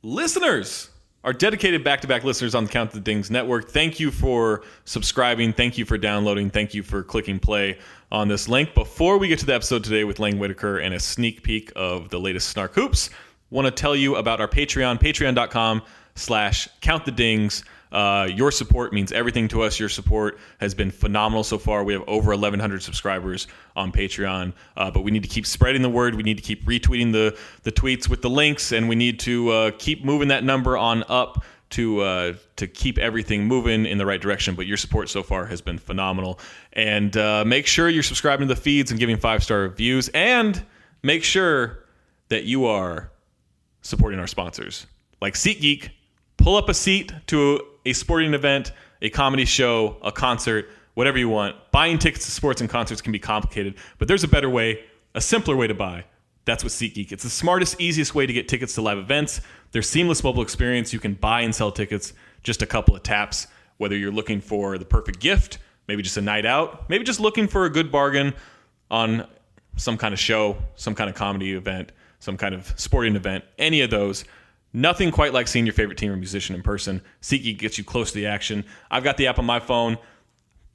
listeners, our dedicated back-to-back listeners on the Count the Dings network, thank you for subscribing. Thank you for downloading. Thank you for clicking play on this link. Before we get to the episode today with Lang Whitaker and a sneak peek of the latest SnarkHoops, want to tell you about our Patreon, patreon.com/countthedings. Your support means everything to us. Your support has been phenomenal so far. We have over 1,100 subscribers on Patreon, but we need to keep spreading the word. We need to keep retweeting the tweets with the links, and we need to keep moving that number on up to keep everything moving in the right direction. But your support so far has been phenomenal. And make sure you're subscribing to the feeds and giving 5-star reviews, and make sure that you are supporting our sponsors. Like SeatGeek, pull up a seat to a sporting event, a comedy show, a concert, whatever you want. Buying tickets to sports and concerts can be complicated, but there's a better way, a simpler way to buy. That's with SeatGeek. It's the smartest, easiest way to get tickets to live events. Their seamless mobile experience. You can buy and sell tickets just a couple of taps, whether you're looking for the perfect gift, maybe just a night out, maybe just looking for a good bargain on some kind of show, some kind of comedy event, some kind of sporting event, any of those. Nothing quite like seeing your favorite team or musician in person. SeatGeek gets you close to the action. I've got the app on my phone.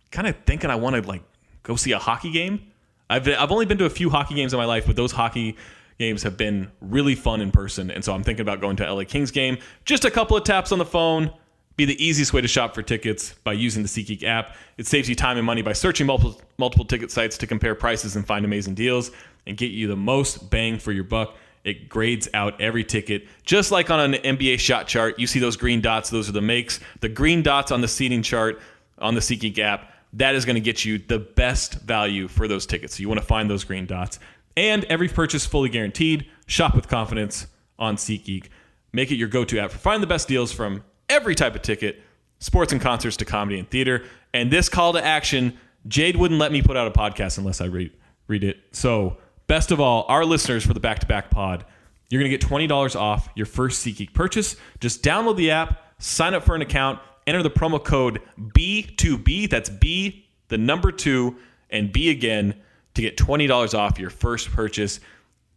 Kind of thinking I want to go see a hockey game. I've only been to a few hockey games in my life, but those hockey games have been really fun in person. And so I'm thinking about going to LA Kings game. Just a couple of taps on the phone. Be the easiest way to shop for tickets by using the SeatGeek app. It saves you time and money by searching multiple ticket sites to compare prices and find amazing deals and get you the most bang for your buck. It grades out every ticket. Just like on an NBA shot chart, you see those green dots. Those are the makes. The green dots on the seating chart on the SeatGeek app, that is going to get you the best value for those tickets. So you want to find those green dots. And every purchase fully guaranteed. Shop with confidence on SeatGeek. Make it your go-to app for finding the best deals from every type of ticket, sports and concerts to comedy and theater. And this call to action, Jade wouldn't let me put out a podcast unless I read it. So best of all, our listeners for the back-to-back pod, you're going to get $20 off your first SeatGeek purchase. Just download the app, sign up for an account, enter the promo code B2B, that's B, the number 2, and B again, to get $20 off your first purchase.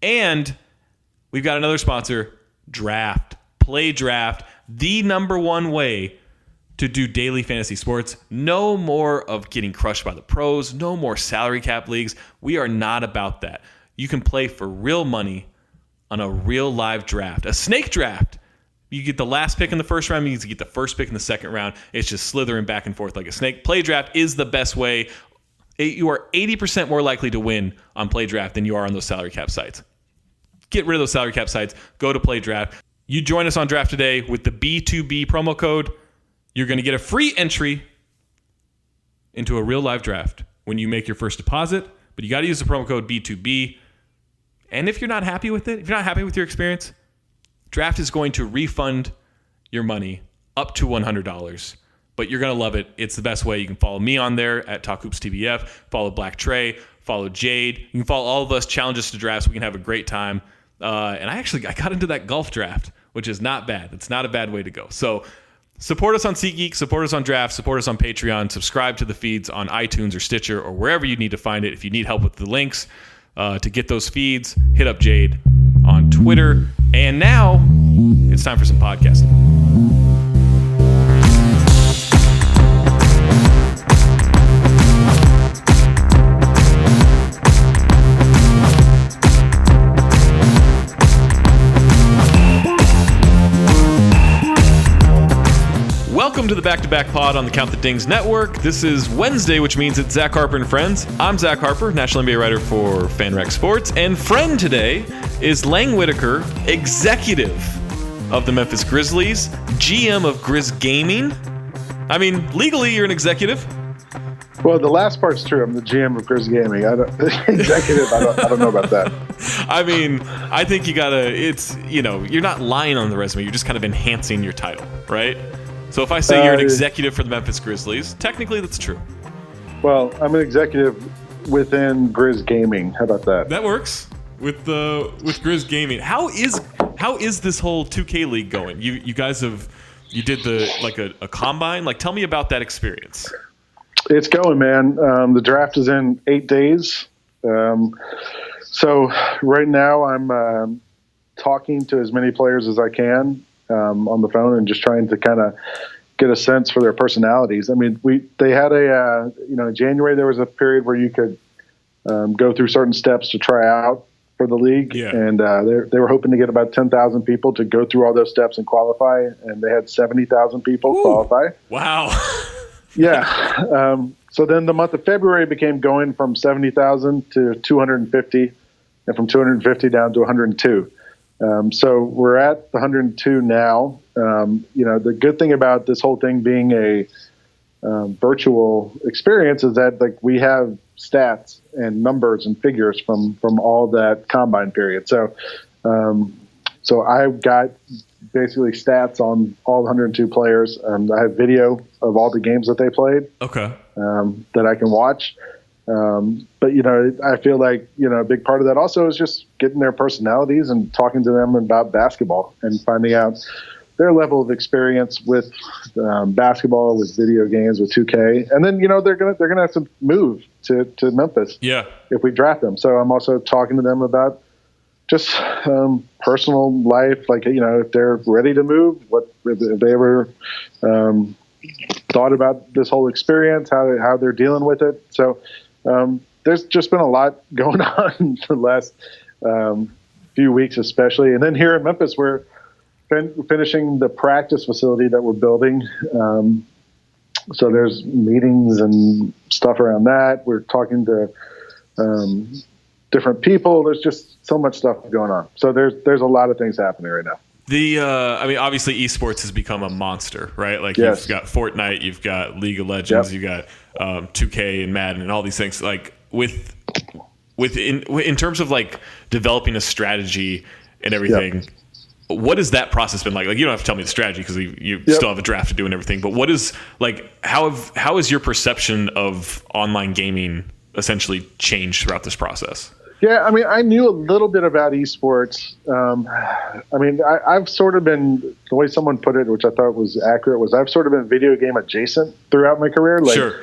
And we've got another sponsor, Draft. Play Draft, the number one way to do daily fantasy sports. No more of getting crushed by the pros. No more salary cap leagues. We are not about that. You can play for real money on a real live draft, a snake draft. You get the last pick in the first round, you get the first pick in the second round. It's just slithering back and forth like a snake. Play Draft is the best way. You are 80% more likely to win on Play Draft than you are on those salary cap sites. Get rid of those salary cap sites. Go to Play Draft. You join us on Draft today with the B2B promo code. You're going to get a free entry into a real live draft when you make your first deposit, but you got to use the promo code B2B. And if you're not happy with it, if you're not happy with your experience, Draft is going to refund your money up to $100. But you're going to love it. It's the best way. You can follow me on there at TalkHoopsTBF, follow Black Trey, follow Jade. You can follow all of us, challenge us to drafts. We can have a great time. And I got into that golf draft, which is not bad. It's not a bad way to go. So support us on SeatGeek, support us on Draft, support us on Patreon, subscribe to the feeds on iTunes or Stitcher or wherever you need to find it. If you need help with the links to get those feeds, hit up Jade on Twitter. And now it's time for some podcasting. Welcome to the Back-to-Back Pod on the Count the Dings Network. This is Wednesday, which means it's Zack Harper and Friends. I'm Zack Harper, National NBA writer for FanRack Sports. And friend today is Lang Whitaker, executive of the Memphis Grizzlies, GM of Grizz Gaming. I mean, legally, you're an executive. Well, the last part's true. I'm the GM of Grizz Gaming. I don't know about that. I mean, I think you gotta, you're not lying on the resume. You're just kind of enhancing your title, right? So if I say you're an executive for the Memphis Grizzlies, technically that's true. Well, I'm an executive within Grizz Gaming. How about that? That works with Grizz Gaming. How is this whole 2K league going? You guys you did a combine. Tell me about that experience. It's going, man. The draft is in 8 days. So right now I'm talking to as many players as I can. on the phone and just trying to kind of get a sense for their personalities. I mean, they had in January there was a period where you could go through certain steps to try out for the league, and they were hoping to get about 10,000 people to go through all those steps and qualify, and they had 70,000 people qualify. Wow. Yeah. So then the month of February became going from 70,000 to 250, and from 250 down to 102. So we're at the 102 now. The good thing about this whole thing being a virtual experience is that like we have stats and numbers and figures from all that combine period. So I've got basically stats on all 102 players. I have video of all the games that they played. Okay. That I can watch. But I feel like, a big part of that also is just getting their personalities and talking to them about basketball and finding out their level of experience with basketball, with video games, with 2K. And then, they're gonna have to move to Memphis. Yeah. If we draft them. So I'm also talking to them about just personal life, like, if they're ready to move, if they ever thought about this whole experience, how they're dealing with it. So there's just been a lot going on the last few weeks, especially. And then here in Memphis, we're finishing the practice facility that we're building. So there's meetings and stuff around that. We're talking to different people. There's just so much stuff going on. So there's a lot of things happening right now. Obviously esports has become a monster, right? Like yes. You've got Fortnite, you've got League of Legends, you've got 2K and Madden and all these things. Like in terms of like developing a strategy and everything, what has that process been like? Like you don't have to tell me the strategy because you still have a draft to do and everything. But what is like how has your perception of online gaming essentially changed throughout this process? Yeah, I mean, I knew a little bit about esports. I've sort of been, the way someone put it, which I thought was accurate, was I've sort of been video game adjacent throughout my career. Like, sure.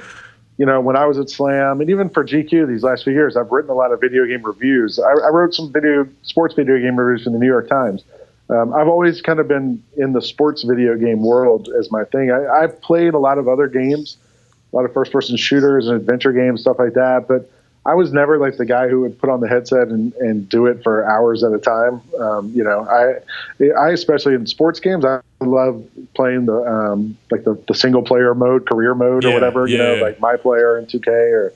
When I was at Slam, and even for GQ these last few years, I've written a lot of video game reviews. I wrote some sports video game reviews for the New York Times. I've always kind of been in the sports video game world as my thing. I've played a lot of other games, a lot of first-person shooters and adventure games, stuff like that, but I was never like the guy who would put on the headset and do it for hours at a time. I especially in sports games, I love playing the single player mode, career mode or whatever, like My Player in 2K or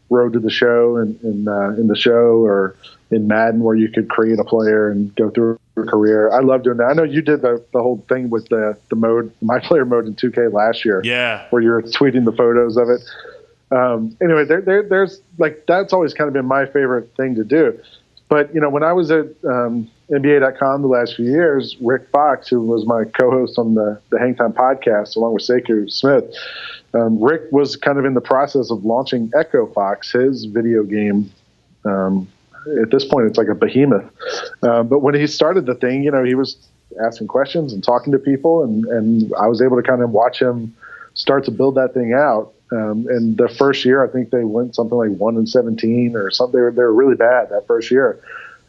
Road to the Show in the show, or in Madden where you could create a player and go through a career. I love doing that. I know you did the whole thing with the mode, My Player mode in 2K last year. Yeah. Where you're tweeting the photos of it. Anyway, there's like, that's always kind of been my favorite thing to do. But, when I was at NBA.com the last few years, Rick Fox, who was my co-host on the Hang Time podcast, along with Sekou Smith, Rick was kind of in the process of launching Echo Fox, his video game. At this point, it's like a behemoth. But when he started the thing, he was asking questions and talking to people, and I was able to kind of watch him start to build that thing out. And the first year, I think they went something like 1-17 or something. They were really bad that first year.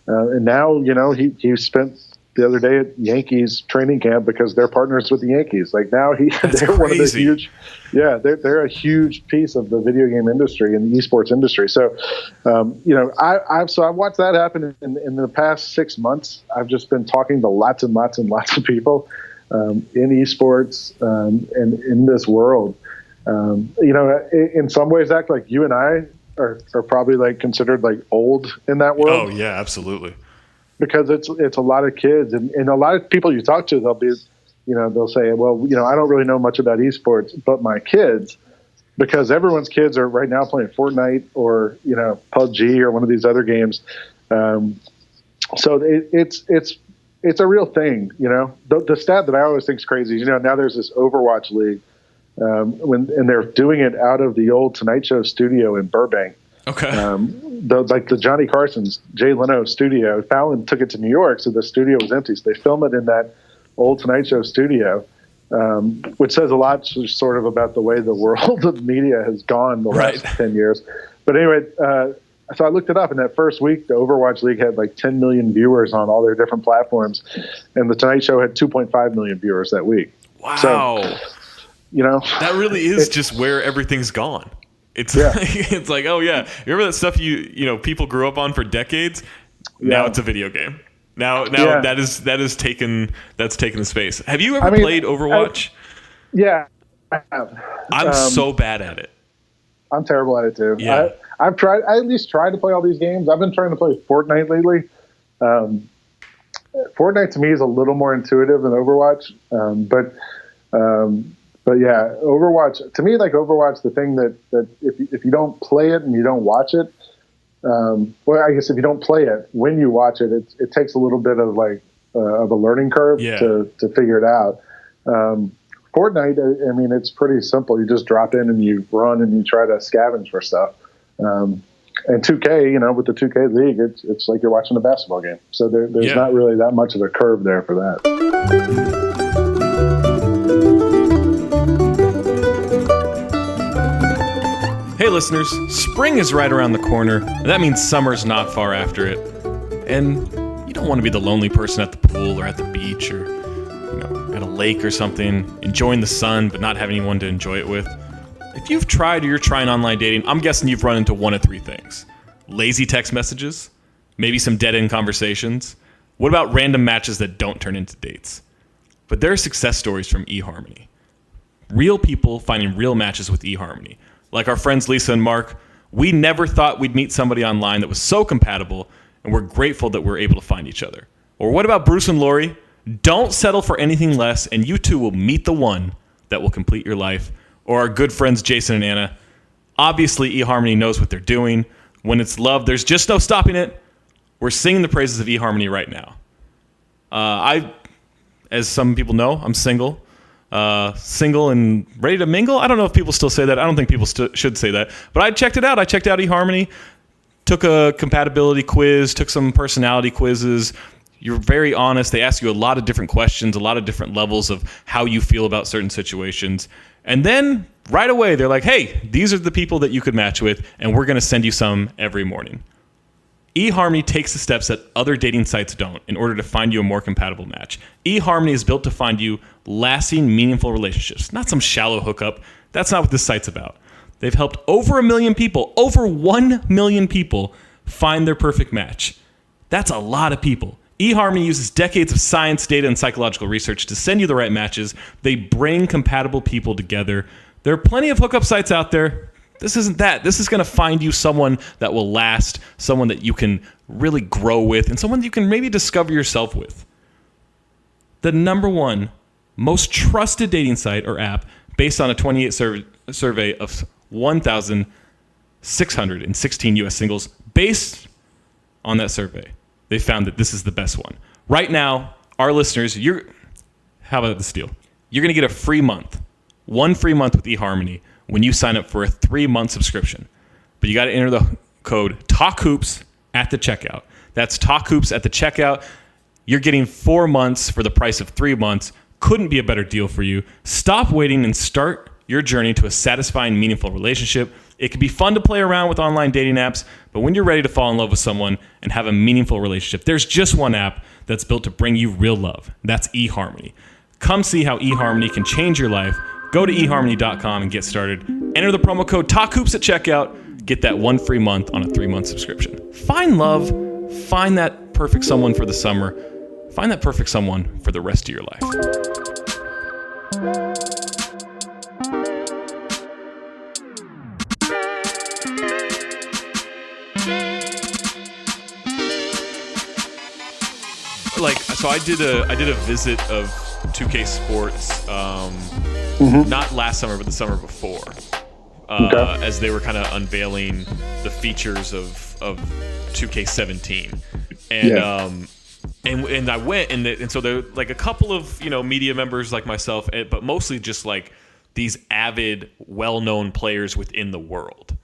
And now, he spent the other day at Yankees training camp because they're partners with the Yankees. Like now they're one of the huge, they're a huge piece of the video game industry and the esports industry. So, I've watched that happen in the past 6 months. I've just been talking to lots and lots and lots of people in esports and in this world. In some ways, Zach, like you and I are probably like considered like old in that world. Oh yeah, absolutely. Because it's a lot of kids and a lot of people you talk to, they'll say, well, I don't really know much about esports, but my kids, because everyone's kids are right now playing Fortnite or, PUBG or one of these other games. So it's a real thing. The stat that I always think is crazy is, now there's this Overwatch league. And they're doing it out of the old Tonight Show studio in Burbank. Okay. The Johnny Carson's Jay Leno studio. Fallon took it to New York, so the studio was empty. So they film it in that old Tonight Show studio, which says a lot sort of about the way the world of media has gone the last 10 years. But anyway, So I looked it up, and that first week, the Overwatch League had like 10 million viewers on all their different platforms, and the Tonight Show had 2.5 million viewers that week. Wow. So, you know, that really is just where everything's gone. It's it's like, oh yeah, you remember that stuff you know people grew up on for decades? Now it's a video game. Now that is taken the space. Have you ever played Overwatch? I have. I'm so bad at it. I'm terrible at it too. Yeah. I've tried. I at least tried to play all these games. I've been trying to play Fortnite lately. Fortnite to me is a little more intuitive than Overwatch, but yeah, Overwatch to me, like Overwatch, the thing that if you don't play it and you don't watch it, well, I guess if you don't play it when you watch it, it takes a little bit of like of a learning curve to figure it out. Fortnite, I mean, it's pretty simple. You just drop in and you run and you try to scavenge for stuff. And 2K, you know, with the 2K League, it's like you're watching a basketball game. So there's not really that much of a curve there for that. Hey listeners, spring is right around the corner, and that means summer's not far after it. And you don't want to be the lonely person at the pool or at the beach or at a lake or something, enjoying the sun but not having anyone to enjoy it with. If you've tried or you're trying online dating, I'm guessing you've run into one of three things. Lazy text messages, maybe some dead-end conversations. What about random matches that don't turn into dates? But there are success stories from EHarmony. Real people finding real matches with EHarmony. Like our friends Lisa and Mark, we never thought we'd meet somebody online that was so compatible, and we're grateful that we're able to find each other. Or what about Bruce and Lori? Don't settle for anything less, and you two will meet the one that will complete your life. Or our good friends Jason and Anna. Obviously, EHarmony knows what they're doing. When it's love, there's just no stopping it. We're singing the praises of EHarmony right now. As some people know, I'm single. Single and ready to mingle. I don't know if people still say that. I don't think people should say that. But I checked it out. I checked out EHarmony. Took a compatibility quiz. Took some personality quizzes. You're very honest. They ask you a lot of different questions, a lot of different levels of how you feel about certain situations. And then right away, they're like, hey, these are the people that you could match with, and we're going to send you some every morning. EHarmony takes the steps that other dating sites don't in order to find you a more compatible match. EHarmony is built to find you lasting, meaningful relationships, not some shallow hookup. That's not what this site's about. They've helped over 1 million people, over 1 million people, find their perfect match. That's a lot of people. EHarmony uses decades of science, data, and psychological research to send you the right matches. They bring compatible people together. There are plenty of hookup sites out there. This isn't that. This is going to find you someone that will last, someone that you can really grow with, and someone that you can maybe discover yourself with. The number one most trusted dating site or app based on a 28 survey of 1,616 U.S. singles. Based on that survey, they found that this is the best one. Right now, our listeners, how about this deal? You're going to get a free month, 1 free month with EHarmony when you sign up for a 3-month subscription. But you got to enter the code TALKHOOPS at the checkout. That's TALKHOOPS at the checkout. You're getting 4 months for the price of 3 months. Couldn't be a better deal for you. Stop waiting and start your journey to a satisfying, meaningful relationship. It can be fun to play around with online dating apps, but when you're ready to fall in love with someone and have a meaningful relationship, there's just one app that's built to bring you real love. That's EHarmony. Come see how EHarmony can change your life. Go to eharmony.com and get started. Enter the promo code TALKHOOPS at checkout. Get that 1 free month on a 3-month subscription. Find love. Find that perfect someone for the summer. Find that perfect someone for the rest of your life. So I did a visit of 2K Sports, not last summer, but the summer before, as they were kind of unveiling the features of 2K17, and I went, and so there were like a couple of media members like myself, but mostly just like these avid, well-known players within the world.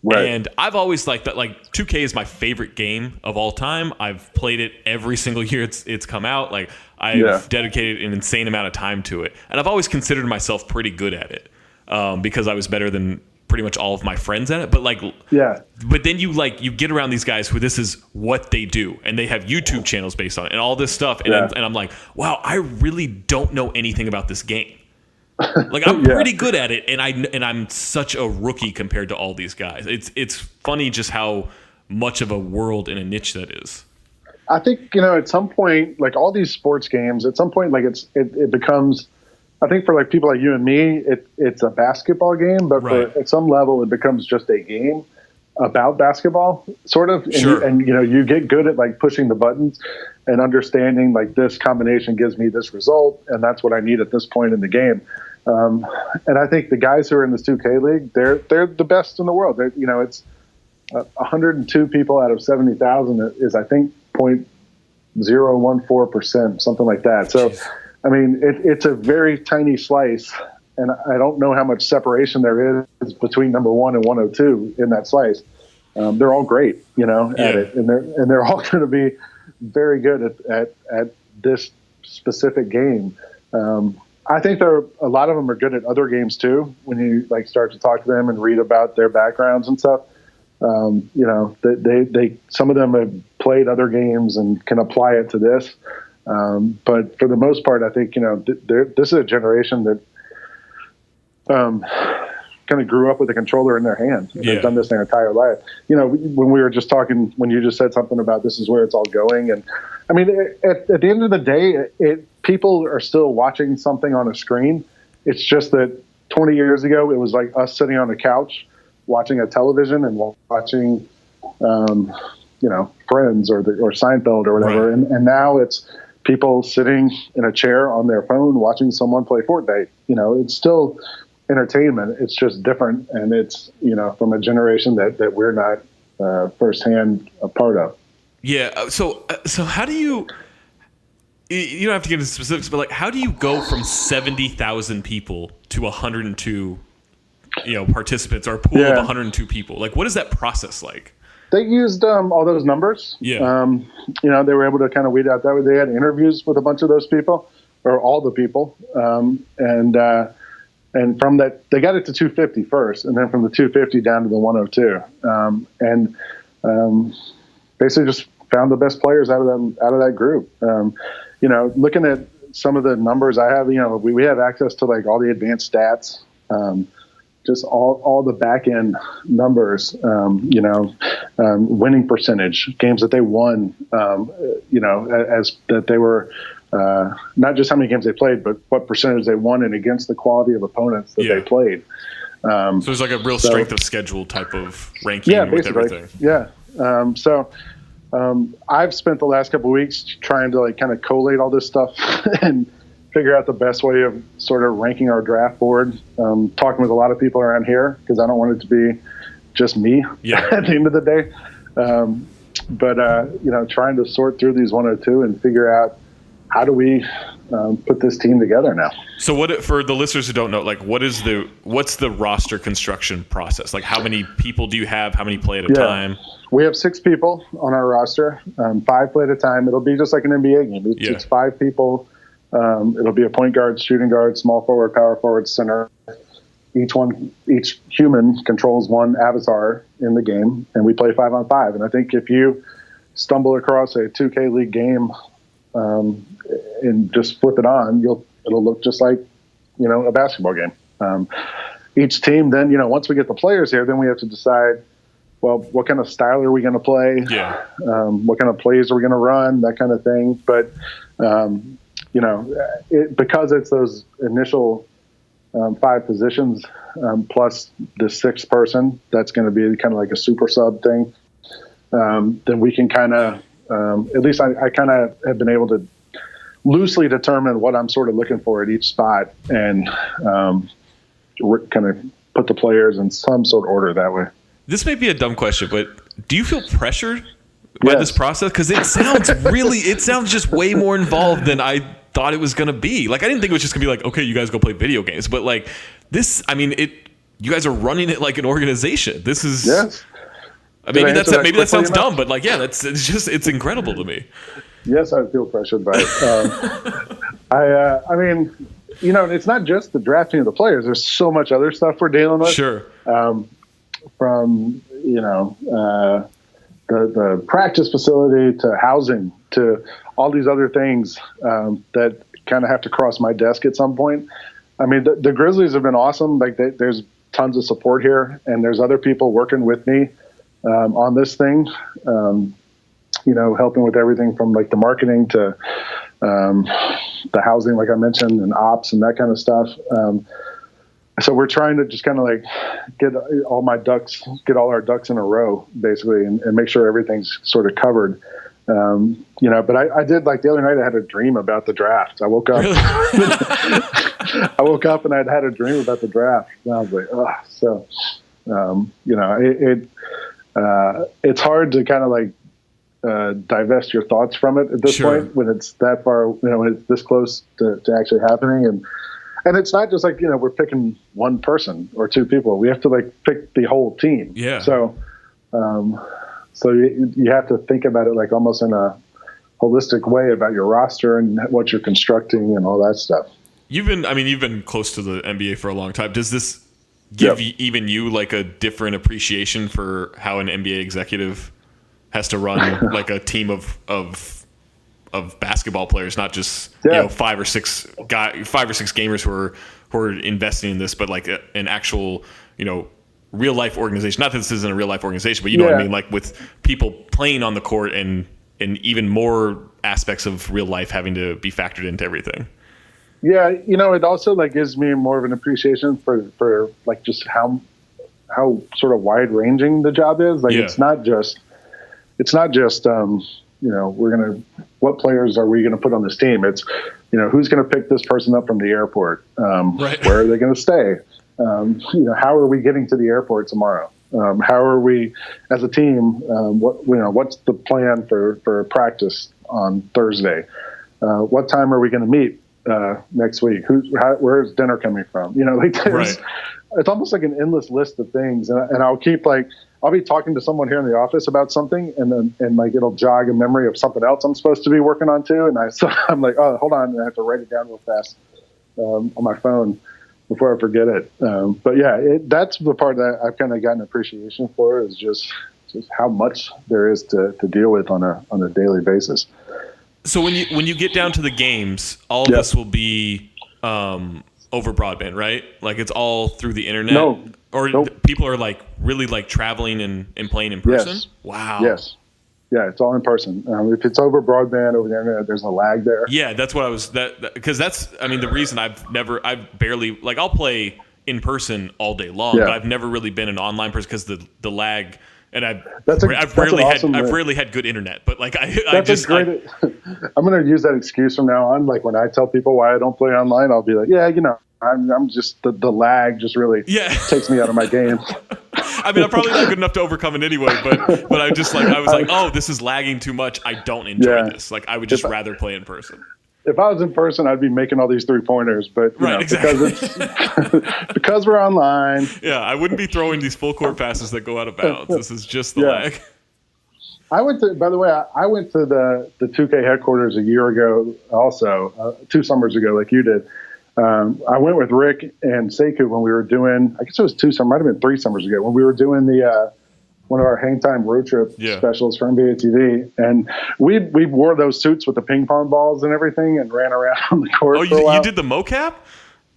Right. And I've always liked that. Like 2K is my favorite game of all time. I've played it every single year it's come out. Like I've dedicated an insane amount of time to it, and I've always considered myself pretty good at it because I was better than pretty much all of my friends at it. But like, yeah. But then you get around these guys who this is what they do, and they have YouTube channels based on it and all this stuff. And, and I'm like, wow, I really don't know anything about this game. Like I'm pretty good at it, and I'm such a rookie compared to all these guys. It's funny just how much of a world and a niche that is. I think, at some point, like all these sports games, at some point, like it becomes, I think for like people like you and me, it's a basketball game, but at some level it becomes just a game about basketball, sort of. And, sure. You get good at like pushing the buttons and understanding like this combination gives me this result, and that's what I need at this point in the game. And I think the guys who are in this 2K league, they're the best in the world. It's 102 people out of 70,000 is, I think, 0.014%, something like that. So, jeez. I mean, it's a very tiny slice, and I don't know how much separation there is between number 1 and 102 in that slice. They're all great, at it, and they're all going to be very good at this specific game. I think a lot of them are good at other games too. When you like start to talk to them and read about their backgrounds and stuff, they some of them have played other games and can apply it to this. But for the most part, I think this is a generation that kind of grew up with a controller in their hand. They've done this their entire life. When we were just talking, when you just said something about this is where it's all going, and I mean, at the end of the day, people are still watching something on a screen. It's just that 20 years ago, it was like us sitting on a couch watching a television and watching, Friends or Seinfeld or whatever. Right. And now it's people sitting in a chair on their phone watching someone play Fortnite. It's still entertainment. It's just different. And it's, from a generation that we're not firsthand a part of. Yeah. So how do you don't have to get into specifics, but like, how do you go from 70,000 people to 102, participants or a pool of 102 people? Like, what is that process like? They used all those numbers. Yeah. They were able to kind of weed out that way. They had interviews with a bunch of those people, or all the people. And from that, they got it to 250 first, and then from the 250 down to the 102. Basically just found the best players out of that group. Looking at some of the numbers I have, we have access to like all the advanced stats, just all the back end numbers, winning percentage, games that they won, as that they were, not just how many games they played, but what percentage they won and against the quality of opponents that they played. So there's like a real strength of schedule type of ranking with everything. Yeah. I've spent the last couple of weeks trying to like kind of collate all this stuff and figure out the best way of sort of ranking our draft board. Talking with a lot of people around here because I don't want it to be just me at the end of the day. But trying to sort through these 102 and figure out how do we put this team together now. So what, for the listeners who don't know, like what's the roster construction process? Like how many people do you have? How many play at a time? We have 6 people on our roster, 5 play at a time. It'll be just like an NBA game. It's 5 people. It'll be a point guard, shooting guard, small forward, power forward, center. Each human controls one avatar in the game, and we play 5-on-5. And I think if you stumble across a 2K League game and just flip it on, it'll look just like a basketball game. Each team then, once we get the players here, then we have to decide, well, what kind of style are we going to play? Yeah. What kind of plays are we going to run? That kind of thing. But because it's those initial 5 positions plus the 6th person, that's going to be kind of like a super sub thing. Then we can kind of, at least I kind of have been able to loosely determine what I'm sort of looking for at each spot and kind of put the players in some sort of order that way. This may be a dumb question, but do you feel pressured by this process? Because it sounds just way more involved than I thought it was going to be. Like, I didn't think it was just going to be like, okay, you guys go play video games. But like this, I mean, you guys are running it like an organization. This is... Yes. Maybe that sounds dumb, but like, it's incredible to me. Yes, I feel pressured by it. I mean, it's not just the drafting of the players. There's so much other stuff we're dealing with. Sure. From the practice facility to housing to all these other things that kind of have to cross my desk at some point. I mean, the Grizzlies have been awesome. Like there's tons of support here, and there's other people working with me on this thing. Helping with everything from like the marketing to the housing, like I mentioned, and ops and that kind of stuff. So we're trying to just kind of like get all our ducks in a row, basically, and make sure everything's sort of covered. But I did, like, the other night I had a dream about the draft. I woke up, and I'd had a dream about the draft, and I was like, ugh. So, it's hard to kind of like divest your thoughts from it at this point when it's that far, when it's this close to actually happening. And it's not just like, we're picking one person or two people. We have to like pick the whole team. Yeah. So, you have to think about it like almost in a holistic way about your roster and what you're constructing and all that stuff. You've been close to the NBA for a long time. Does this give even you like a different appreciation for how an NBA executive has to run like a team of basketball players, not just 5 or 6 gamers who are investing in this, but like an actual real life organization. Not that this isn't a real life organization, but you know what I mean, like with people playing on the court and even more aspects of real life having to be factored into everything. Yeah, it also like gives me more of an appreciation for like just how sort of wide ranging the job is. Like it's not just what players are we gonna put on this team? It's who's gonna pick this person up from the airport? Right. Where are they gonna stay? How are we getting to the airport tomorrow? How are we as a team? What's the plan for practice on Thursday? What time are we going to meet next week? Where's dinner coming from? It's almost like an endless list of things. And I'll keep I'll be talking to someone here in the office about something, and like it'll jog a memory of something else I'm supposed to be working on too. And I'm like, oh, hold on, and I have to write it down real fast on my phone before I forget it. But yeah, that's the part that I've kind of gotten appreciation for, is just how much there is to deal with on a daily basis. So when you get down to the games, all of this will be over broadband, right? Like it's all through the internet? No. Or people are like really like traveling and playing in person? Yes. Wow. Yes. Yeah, it's all in person. If it's over broadband, over the internet, there's a lag there. Yeah, that's what I was because that's the reason I've barely like I'll play in person all day long, but I've never really been an online person because the lag, and I've rarely had good internet. But like I'm going to use that excuse from now on. Like when I tell people why I don't play online, I'll be like, I'm just the lag just really takes me out of my game. I'm probably not good enough to overcome it anyway, but I just I was like, oh, this is lagging too much. I don't enjoy this. Like I would just rather play in person. If I was in person, I'd be making all these 3-pointers, but because we're online. Yeah, I wouldn't be throwing these full court passes that go out of bounds. This is just the lag. I went to the 2K headquarters a year ago, also 2 summers ago, like you did. I went with Rick and Sekou when we were doing, I guess it was 2 summers, might have been 3 summers ago, when we were doing the one of our hang time road trip specials for NBA TV, and we wore those suits with the ping pong balls and everything and ran around the court. Oh, for a while. You did the mocap?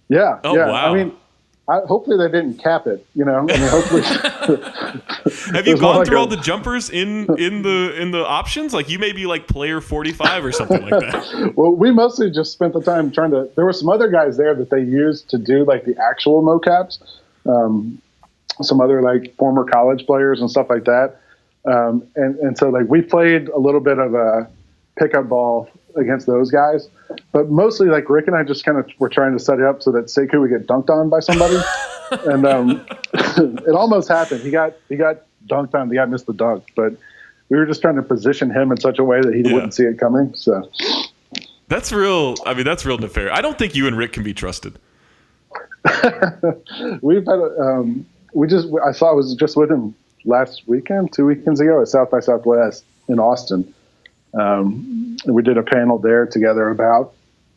Yeah. Oh, yeah. wow. Hopefully they didn't cap it. Hopefully. Have you gone through all the jumpers in the options? Like you may be like player 45 or something like that. Well, we mostly just spent the time there were some other guys there that they used to do like the actual mocaps. Some other like former college players and stuff like that. And so like we played a little bit of a pickup ball against those guys, but mostly like Rick and I just kind of were trying to set it up so that Sekou would get dunked on by somebody. And it almost happened. He got dunked on. The guy missed the dunk, but we were just trying to position him in such a way that he wouldn't see it coming. So that's real. That's real nefarious. I don't think you and Rick can be trusted. We've had I was just with him last weekend, 2 weekends ago at South by Southwest in Austin. We did a panel there together about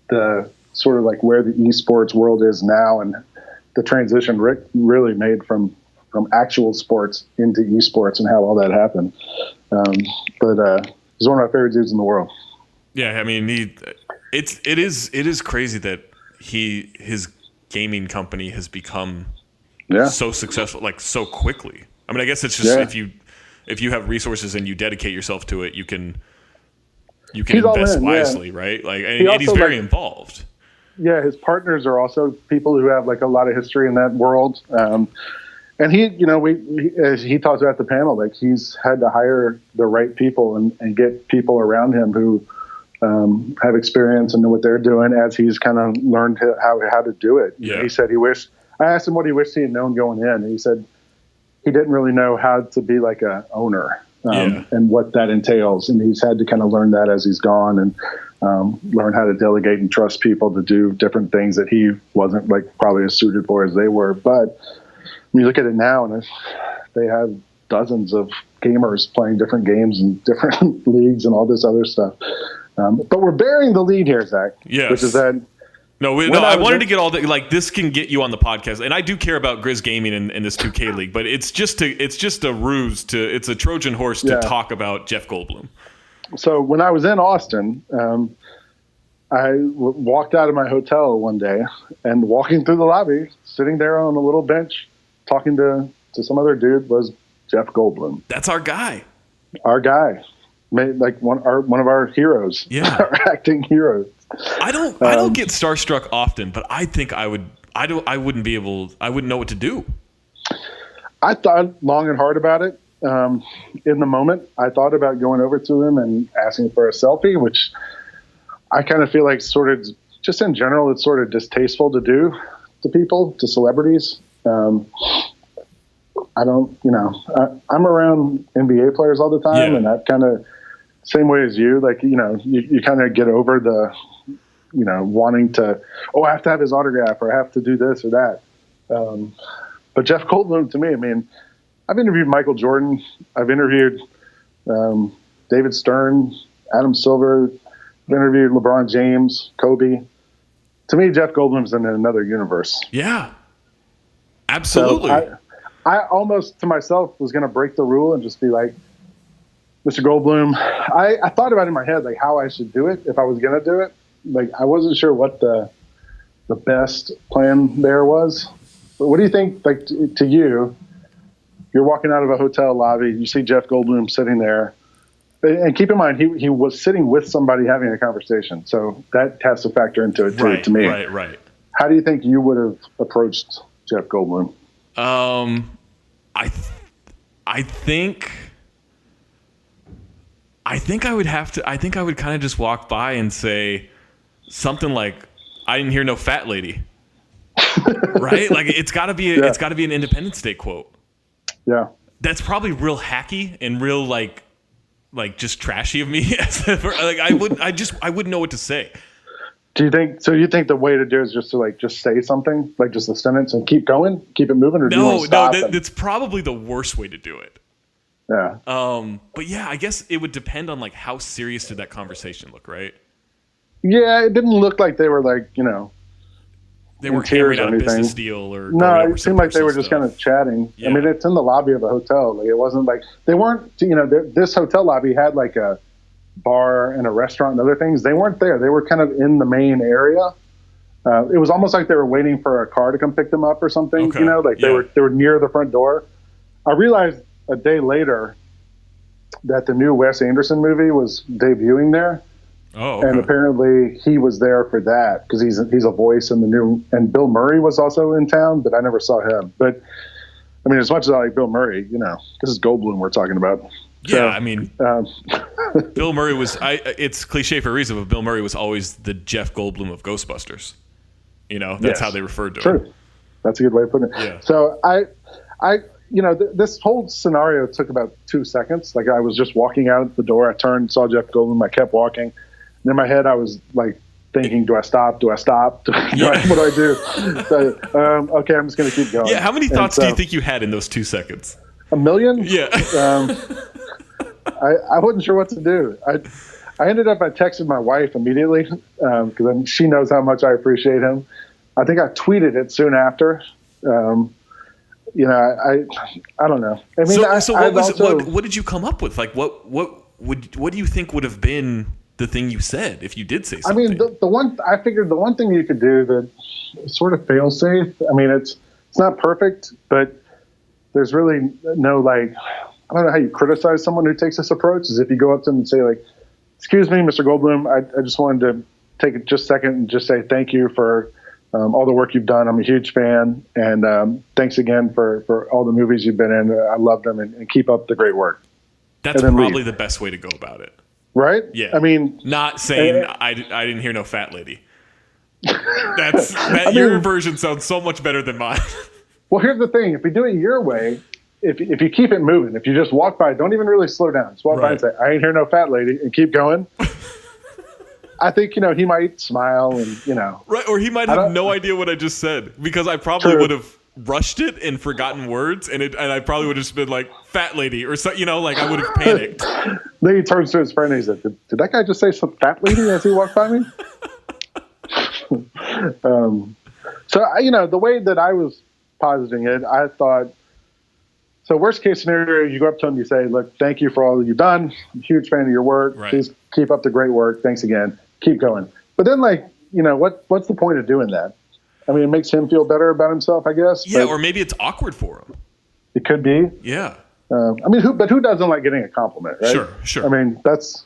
the sort of like where the esports world is now and the transition Rick really made from actual sports into esports and how all that happened. But he's one of my favorite dudes in the world. Yeah, I mean, it is crazy that his gaming company has become so successful, like so quickly. I mean, I guess it's just if you have resources and you dedicate yourself to it, you can invest wisely, right? Like, and he's very involved. Yeah, his partners are also people who have like a lot of history in that world. And he, you know, as he talks about the panel, like he's had to hire the right people and get people around him who have experience and know what they're doing as he's kind of learned how to do it. Yeah. He said I asked him what he wished he had known going in. And he said he didn't really know how to be like a owner and what that entails. And he's had to kind of learn that as he's gone and learn how to delegate and trust people to do different things that he wasn't like probably as suited for as they were. But when you look at it now, and they have dozens of gamers playing different games and different leagues and all this other stuff. But we're bearing the lead here, Zach. Yes. Which is that. I wanted to get all the like. This can get you on the podcast, and I do care about Grizz Gaming and this 2K league, but it's just a ruse it's a Trojan horse to talk about Jeff Goldblum. So when I was in Austin, I walked out of my hotel one day and walking through the lobby, sitting there on a little bench, talking to some other dude was Jeff Goldblum. That's our guy. Our guy. Like one of our heroes. Yeah. Our acting heroes. I don't get starstruck often, but I think I wouldn't know what to do. I thought long and hard about it. In the moment, I thought about going over to him and asking for a selfie, which I kind of feel like sort of just in general, it's sort of distasteful to do to people, to celebrities. I don't, I'm around NBA players all the time, and that kind of same way as you, like, you kind of get over the, wanting to, I have to have his autograph or I have to do this or that. But Jeff Goldblum, to me, I mean, I've interviewed Michael Jordan. I've interviewed David Stern, Adam Silver. I've interviewed LeBron James, Kobe. To me, Jeff Goldblum's in another universe. Yeah, absolutely. So I almost to myself was going to break the rule and just be like, Mr. Goldblum, I thought about it in my head, like how I should do it if I was going to do it. Like I wasn't sure what the best plan there was. But what do you think, like to you, you're walking out of a hotel lobby, you see Jeff Goldblum sitting there, and keep in mind, he was sitting with somebody having a conversation. So that has to factor into it too, to me. Right. How do you think you would have approached Jeff Goldblum? I think I would have to. I think I would kind of just walk by and say something like, "I didn't hear no fat lady," right? Like it's got to be. It's got to be an Independence Day quote. Yeah, that's probably real hacky and real like just trashy of me. Like I wouldn't know what to say. Do you think so? You think the way to do it is just to just say something, like just a sentence and keep going, keep it moving, or do you want to stop? No, that's probably the worst way to do it. Yeah. But yeah, I guess it would depend on how serious did that conversation look, right? Yeah, it didn't look like they were they weren't hammering out a business deal or no. It seemed like they were just kind of chatting. Yeah. I mean, it's in the lobby of a hotel. Like it wasn't like they weren't. This hotel lobby had like a bar and a restaurant and other things. They weren't there. They were kind of in the main area. It was almost like they were waiting for a car to come pick them up or something. Okay. They were near the front door. I realized a day later that the new Wes Anderson movie was debuting there. Oh, okay. And apparently he was there for that because he's a voice in the new. And Bill Murray was also in town, but I never saw him. But I mean, as much as I like Bill Murray, this is Goldblum we're talking about. Yeah, so, I mean, Bill Murray was. It's cliche for a reason, but Bill Murray was always the Jeff Goldblum of Ghostbusters. That's how they referred to him. That's a good way of putting it. Yeah. So this whole scenario took about 2 seconds. Like I was just walking out the door. I turned, saw Jeff Goldblum. I kept walking. And in my head, I was like thinking, do I stop? Do I stop? What do I do? So, okay, I'm just going to keep going. Yeah. How many thoughts do you think you had in those 2 seconds? 1 million? Yeah. I wasn't sure what to do. I texted my wife immediately because she knows how much I appreciate him. I think I tweeted it soon after. You know, I don't know. I mean, what did you come up with? Like, what do you think would have been the thing you said if you did say something? I mean, I figured the one thing you could do that sort of fail safe. I mean, it's not perfect, but there's really no, like, I don't know how you criticize someone who takes this approach, is if you go up to them and say, like, excuse me, Mr. Goldblum, I just wanted to take just a second and just say thank you for all the work you've done. I'm a huge fan, and thanks again for all the movies you've been in. I love them, and keep up the great work. That's probably the best way to go about it. Right? Yeah. I mean, not saying I didn't hear no fat lady. Your version sounds so much better than mine. Well, here's the thing: if you do it your way, if you keep it moving, if you just walk by, don't even really slow down. Just walk by and say, "I ain't hear no fat lady," and keep going. I think, you know, he might smile and, you know. Right, or he might have no idea what I just said, because I probably would have rushed it and forgotten words, and I probably would have just been like, fat lady, or so, you know, like I would have panicked. Then he turns to his friend and he said, did that guy just say some fat lady as he walked by me? So, you know, the way that I was positing it, I thought, so worst case scenario, you go up to him, you say, look, thank you for all that you've done. I'm a huge fan of your work. Right. Please keep up the great work. Thanks again. Keep going. But then, like, you know, what's the point of doing that? I mean, it makes him feel better about himself, I guess. Yeah, or maybe it's awkward for him. It could be. Yeah. I mean, who doesn't like getting a compliment, right? Sure. I mean, it's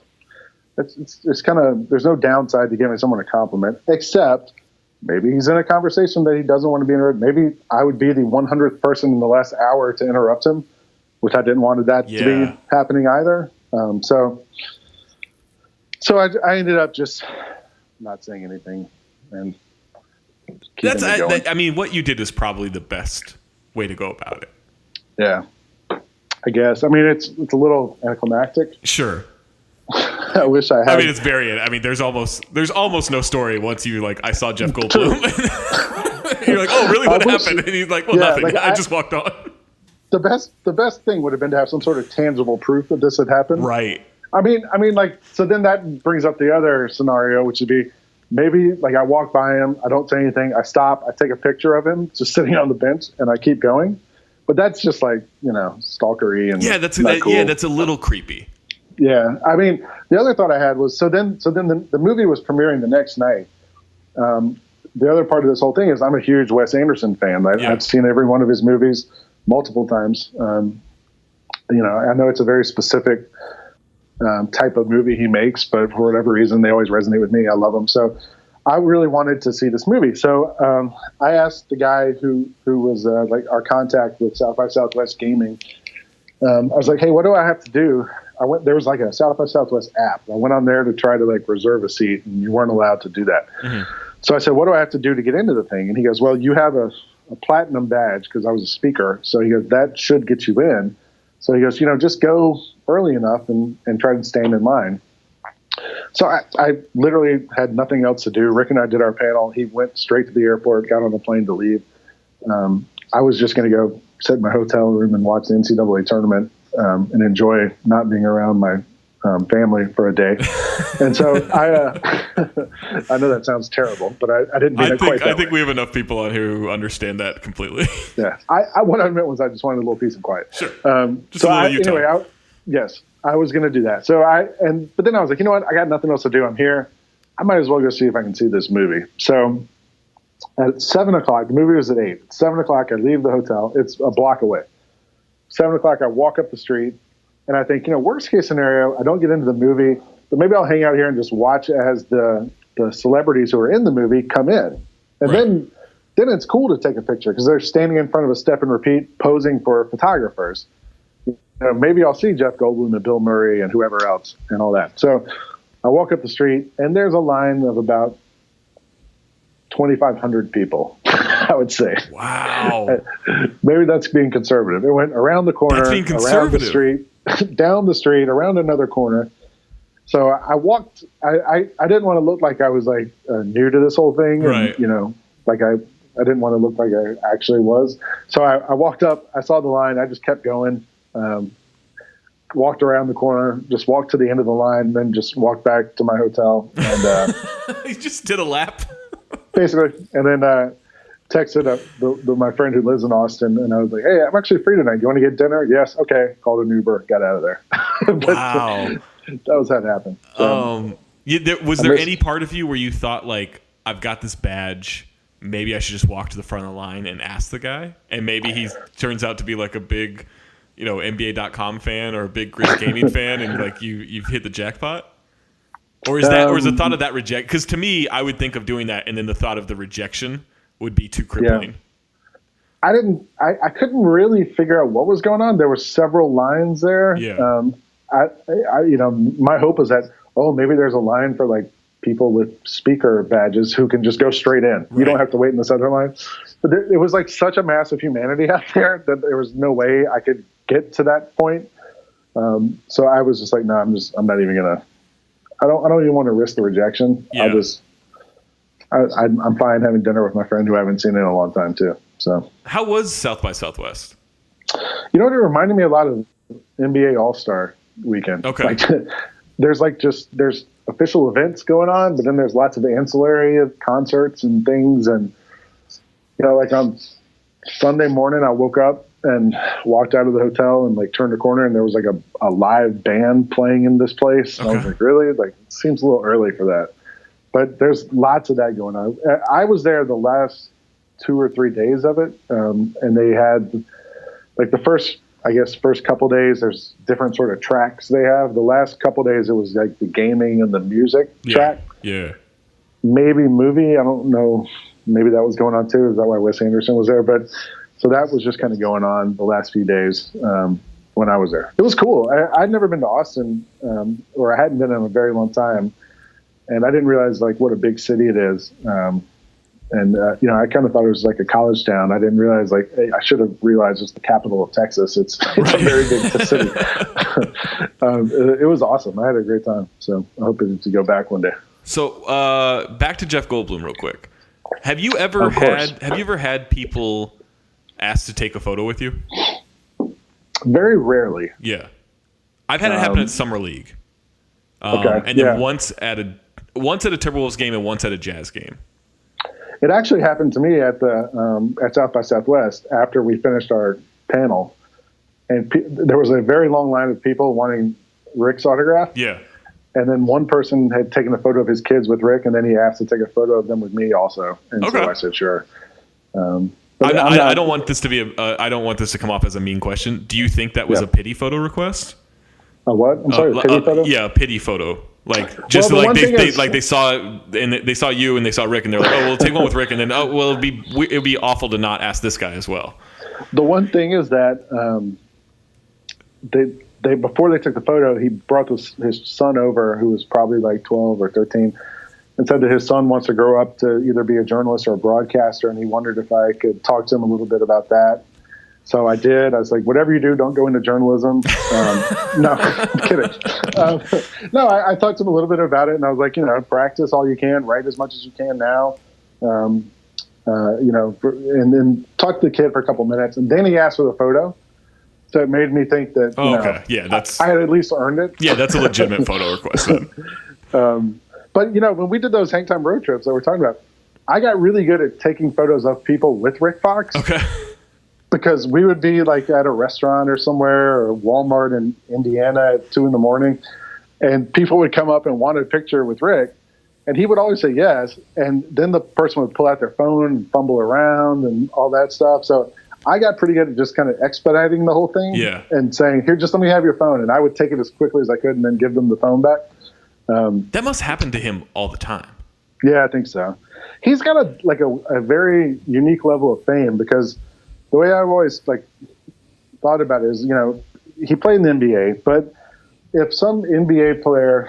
kind of, there's no downside to giving someone a compliment, except maybe he's in a conversation that he doesn't want to be interrupted. Maybe I would be the 100th person in the last hour to interrupt him, which I didn't want that to be happening either. So I ended up just not saying anything, and I mean, what you did is probably the best way to go about it. Yeah, I guess. I mean, it's a little anticlimactic. Sure. I wish I had. I mean, it's very. I mean, there's almost no story once you like. I saw Jeff Goldblum. You're like, oh, really? What happened? And he's like, well, nothing. Like, I just walked on. The best thing would have been to have some sort of tangible proof that this had happened. Right. I mean, like, so then that brings up the other scenario, which would be maybe like I walk by him, I don't say anything, I stop, I take a picture of him just sitting on the bench, and I keep going. But that's just like, you know, stalkery and that's cool. Yeah, that's a little creepy. Yeah, I mean, the other thought I had was so then the movie was premiering the next night. The other part of this whole thing is I'm a huge Wes Anderson fan. I've seen every one of his movies multiple times. You know, I know it's a very specific type of movie he makes, but for whatever reason, they always resonate with me. I love them. So I really wanted to see this movie. So I asked the guy who was like our contact with South by Southwest Gaming. I was like, hey, what do I have to do? There was like a South by Southwest app. I went on there to try to like reserve a seat, and you weren't allowed to do that. Mm-hmm. So I said, what do I have to do to get into the thing? And he goes, well, you have a platinum badge because I was a speaker. So he goes, that should get you in. So he goes, you know, just go early enough and try to stand in line. So I literally had nothing else to do. Rick and I did our panel. He went straight to the airport, got on the plane to leave. I was just going to go sit in my hotel room and watch the NCAA tournament and enjoy not being around my family for a day. And so I know that sounds terrible, but I didn't mean it quite that way. I think we have enough people on here who understand that completely. Yeah. What I meant was I just wanted a little peace and quiet. Sure. Just a little anyway, yes, I was going to do that. So but then I was like, you know what? I got nothing else to do. I'm here. I might as well go see if I can see this movie. So at 7:00, the movie was at 8. At 7:00, I leave the hotel. It's a block away. 7:00, I walk up the street, and I think, you know, worst case scenario, I don't get into the movie, but maybe I'll hang out here and just watch as the celebrities who are in the movie come in. And then it's cool to take a picture because they're standing in front of a step and repeat posing for photographers. You know, maybe I'll see Jeff Goldblum and Bill Murray and whoever else and all that. So I walk up the street, and there's a line of about 2,500 people, I would say. Wow. Maybe that's being conservative. It went around the corner, around the street, down the street, around another corner. So I walked. I didn't want to look like I was like new to this whole thing, and, you know, like I didn't want to look like I actually was. So I walked up. I saw the line. I just kept going. walked around the corner, just walked to the end of the line, then just walked back to my hotel. And you just did a lap. basically. And then texted my friend who lives in Austin, and I was like, hey, I'm actually free tonight. You want to get dinner? Yes. Okay. Called an Uber, got out of there. Wow. That was how it happened. So, was there any part of you where you thought, like, I've got this badge, maybe I should just walk to the front of the line and ask the guy? And maybe he turns out to be like a big, NBA.com fan or a big Grizz Gaming fan, and like you've hit the jackpot? Or is the thought of that reject? Because to me, I would think of doing that, and then the thought of the rejection would be too crippling. Yeah. I couldn't really figure out what was going on. There were several lines there. Yeah. My hope was that, maybe there's a line for like people with speaker badges who can just go straight in. Right. You don't have to wait in the center line. But it was like such a massive humanity out there that there was no way I could get to that point. So I was just like, no, I'm not even gonna. I don't even want to risk the rejection. Yeah. I'm fine having dinner with my friend who I haven't seen in a long time too. So how was South by Southwest? You know what? It reminded me a lot of NBA All-Star Weekend. Okay. Like, there's official events going on, but then there's lots of ancillary concerts and things. And, like on Sunday morning, I woke up and walked out of the hotel and like turned a corner, and there was like a live band playing in this place. And I was like, really? Like, it seems a little early for that. But there's lots of that going on. I was there the last 2 or 3 days of it. And they had like the first couple days, there's different sort of tracks they have. The last couple days, it was like the gaming and the music track. Yeah. Maybe movie. I don't know. Maybe that was going on too. Is that why Wes Anderson was there? But so that was just kind of going on the last few days when I was there. It was cool. I'd never been to Austin, or I hadn't been in a very long time. And I didn't realize like what a big city it is. I kind of thought it was like a college town. I didn't realize I should have realized it's the capital of Texas. It's a very big city. It was awesome. I had a great time. So I hope to go back one day. So back to Jeff Goldblum real quick. Have you ever had people ask to take a photo with you? Very rarely. Yeah. I've had it happen at Summer League. And then once at a Timberwolves game and once at a Jazz game. It actually happened to me at South by Southwest after we finished our panel, and there was a very long line of people wanting Rick's autograph. Yeah. And then one person had taken a photo of his kids with Rick, and then he asked to take a photo of them with me also. And so I said, sure. I don't want this to be I don't want this to come off as a mean question. Do you think that was a pity photo request? A what? I'm sorry, pity photo? Yeah, pity photo. Like just they saw and they saw you and they saw Rick and they're like, we'll take one with Rick, and then it'll be awful to not ask this guy as well. The one thing is that they before they took the photo, he brought his son over, who was probably like 12 or 13, and said that his son wants to grow up to either be a journalist or a broadcaster, and he wondered if I could talk to him a little bit about that. So I did. I was like, whatever you do, don't go into journalism. No, I'm kidding. I talked to him a little bit about it, and I was like, practice all you can, write as much as you can now, and then talk to the kid for a couple minutes. And then he asked for the photo. So it made me think that, I had at least earned it. Yeah, that's a legitimate photo request. But, when we did those hang time road trips that we're talking about, I got really good at taking photos of people with Rick Fox. Okay. Because we would be like at a restaurant or somewhere, or Walmart in Indiana at 2 a.m, and people would come up and want a picture with Rick, and he would always say yes. And then the person would pull out their phone and fumble around and all that stuff. So I got pretty good at just kind of expediting the whole thing and saying, here, just let me have your phone. And I would take it as quickly as I could and then give them the phone back. That must happen to him all the time. Yeah, I think so. He's got a very unique level of fame, because the way I've always thought about it is, he played in the NBA, but if some NBA player,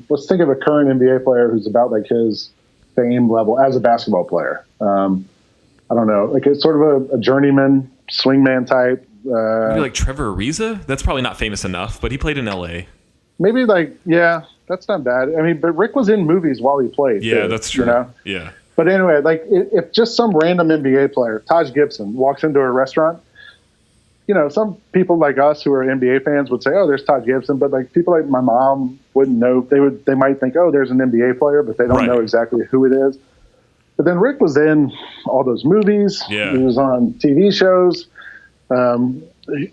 let's think of a current NBA player who's about like his fame level as a basketball player. I don't know, like it's sort of a journeyman swingman type. Maybe like Trevor Ariza. That's probably not famous enough, but he played in LA. Maybe that's not bad. I mean, but Rick was in movies while he played. Yeah, too, that's true. Yeah. But anyway, if just some random NBA player, Taj Gibson, walks into a restaurant, some people like us who are NBA fans would say, "Oh, there's Todd Gibson," but like people like my mom wouldn't know. They might think, "Oh, there's an NBA player," but they don't know exactly who it is. But then Rick was in all those movies. Yeah. He was on TV shows.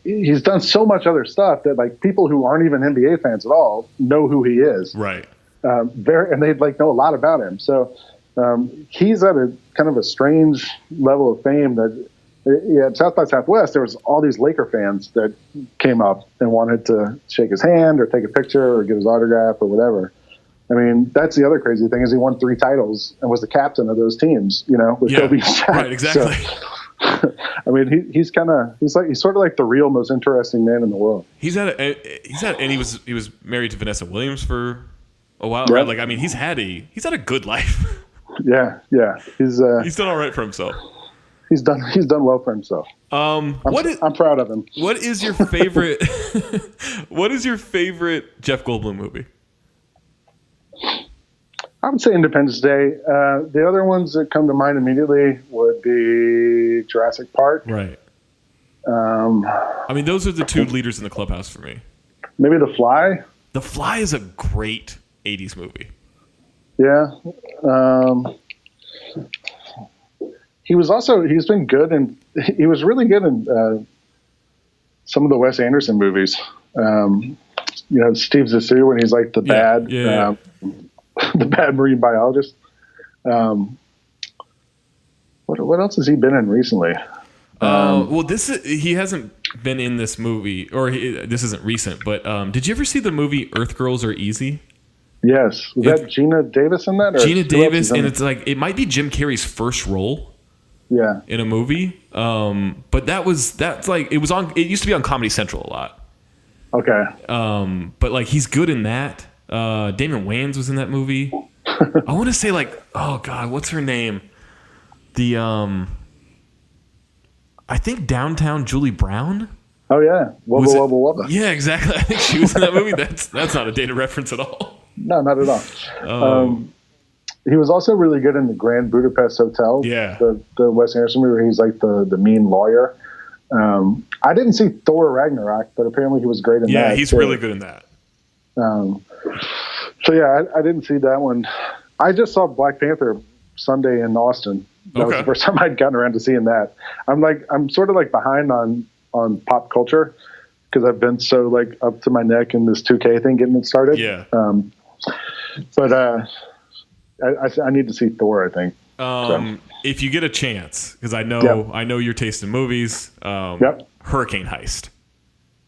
He's done so much other stuff that like people who aren't even NBA fans at all know who he is. Right. And they'd like know a lot about him. So he's at a kind of a strange level of fame that at South by Southwest, there was all these Laker fans that came up and wanted to shake his hand or take a picture or get his autograph or whatever. I mean, that's the other crazy thing is he won 3 titles and was the captain of those teams, with Kobe and Shaq. Right, exactly. So, I mean, he's sort of like the real most interesting man in the world. And he was married to Vanessa Williams for a while, yeah. right? Like, I mean, he's had a good life. Yeah. He's done all right for himself. He's done well for himself. I'm proud of him. What is your favorite? What is your favorite Jeff Goldblum movie? I would say Independence Day. The other ones that come to mind immediately would be Jurassic Park. Right. I mean, those are the 2 leaders in the clubhouse for me. Maybe The Fly. The Fly is a great 80s movie. Yeah. He's been good, and he was really good in some of the Wes Anderson movies. Steve Zissou when he's like the bad the bad marine biologist. What else has he been in recently? He hasn't been in this movie, or this isn't recent. But did you ever see the movie Earth Girls Are Easy? Yes, was that Gina Davis in that? Gina Davis, and it's like it might be Jim Carrey's first role. Yeah, in a movie. But it used to be on Comedy Central a lot. Okay. But like he's good in that. Damon Wayans was in that movie. I want to say like, oh God, what's her name? I think Downtown Julie Brown. Oh yeah, Wubba Wubba Wubba. Yeah, exactly. I think she was in that movie. That's not a dated reference at all. No, not at all. He was also really good in the Grand Budapest Hotel. Yeah, the Wes Anderson movie. He's like the mean lawyer. I didn't see Thor Ragnarok, but apparently he was great in that. Yeah, he's really good in that. So yeah, I didn't see that one. I just saw Black Panther Sunday in Austin. That was the first time I'd gotten around to seeing that. I'm sort of like behind on pop culture because I've been so like up to my neck in this 2K thing getting it started. Yeah. But I need to see Thor, I think. If you get a chance, because I know your taste in movies. Hurricane Heist.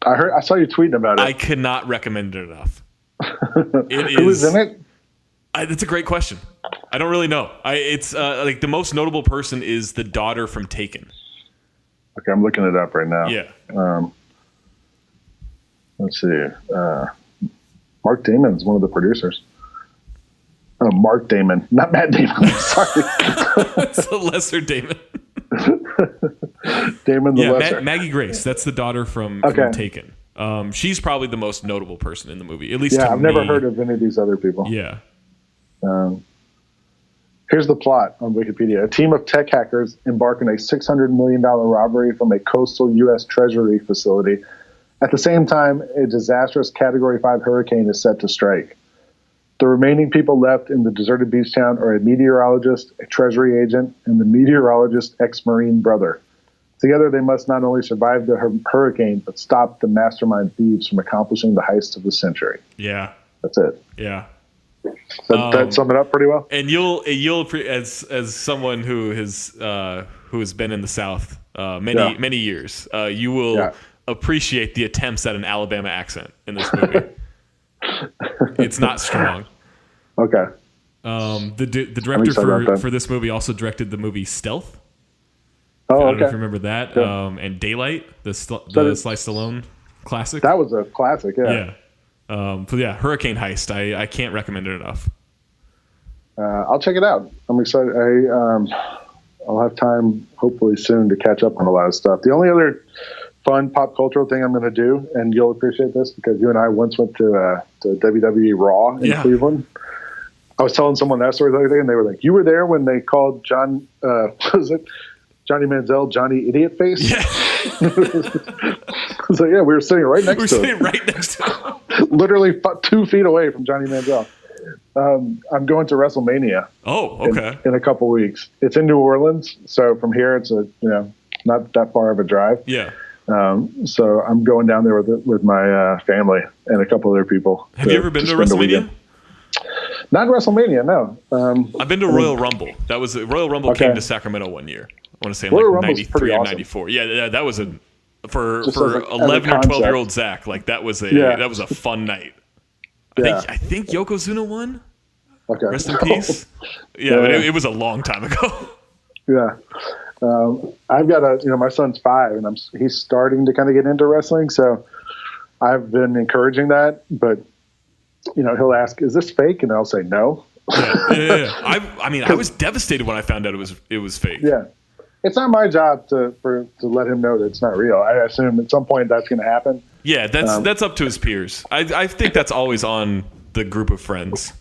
I saw you tweeting about it. I cannot recommend it enough. Who is in it? That's a great question. I don't really know. It's like the most notable person is the daughter from Taken. Okay, I'm looking it up right now. Yeah. Let's see. Mark Damon is one of the producers. Oh, Mark Damon, not Matt Damon. Sorry. It's the lesser Damon. Damon the lesser. Maggie Grace. That's the daughter from Taken. She's probably the most notable person in the movie. At least I've never heard of any of these other people. Yeah. Here's the plot on Wikipedia. A team of tech hackers embark on a $600 million robbery from a coastal U.S. Treasury facility. At the same time, a disastrous Category 5 hurricane is set to strike. The remaining people left in the deserted beach town are a meteorologist, a Treasury agent, and the meteorologist's ex-Marine brother. Together, they must not only survive the hurricane, but stop the mastermind thieves from accomplishing the heist of the century. Yeah. That's it. Yeah. That sum it up pretty well. And you'll as someone who has been in the South many years, you will appreciate the attempts at an Alabama accent in this movie. It's not strong. Okay. The director for this movie also directed the movie Stealth. Oh, I don't know if you remember that. Yeah. And Daylight, the Sly Stallone classic. That was a classic, yeah. Yeah. Hurricane Heist. I can't recommend it enough. I'll check it out. I'm excited. I'll have time hopefully soon to catch up on a lot of stuff. The only other fun pop cultural thing I'm going to do, and you'll appreciate this because you and I once went to WWE Raw in Cleveland. I was telling someone that story the other day, and they were like, "You were there when they called Johnny Manziel Johnny Idiot Face?" Yeah. So yeah, we were sitting right next to him. We were sitting right next to him. Literally 2 feet away from Johnny Manziel. I'm going to WrestleMania. Oh, okay. In a couple weeks. It's in New Orleans, so from here it's not that far of a drive. Yeah. So I'm going down there with my family and a couple other people. Have you ever been to WrestleMania? Not WrestleMania, no. I've been to Royal Rumble. Royal Rumble came to Sacramento one year. I want to say in like 93 or 94. Yeah, that was for 11 or 12-year-old Zack. Like that was a fun night. I think Yokozuna won. Okay. Rest in peace. Yeah, but it was a long time ago. Yeah. I've got my son's 5 and he's starting to kind of get into wrestling. So I've been encouraging that, but he'll ask, is this fake? And I'll say no. Yeah. I was devastated when I found out it was fake. Yeah. It's not my job to let him know that it's not real. I assume at some point that's going to happen. Yeah, that's up to his peers. I think that's always on the group of friends.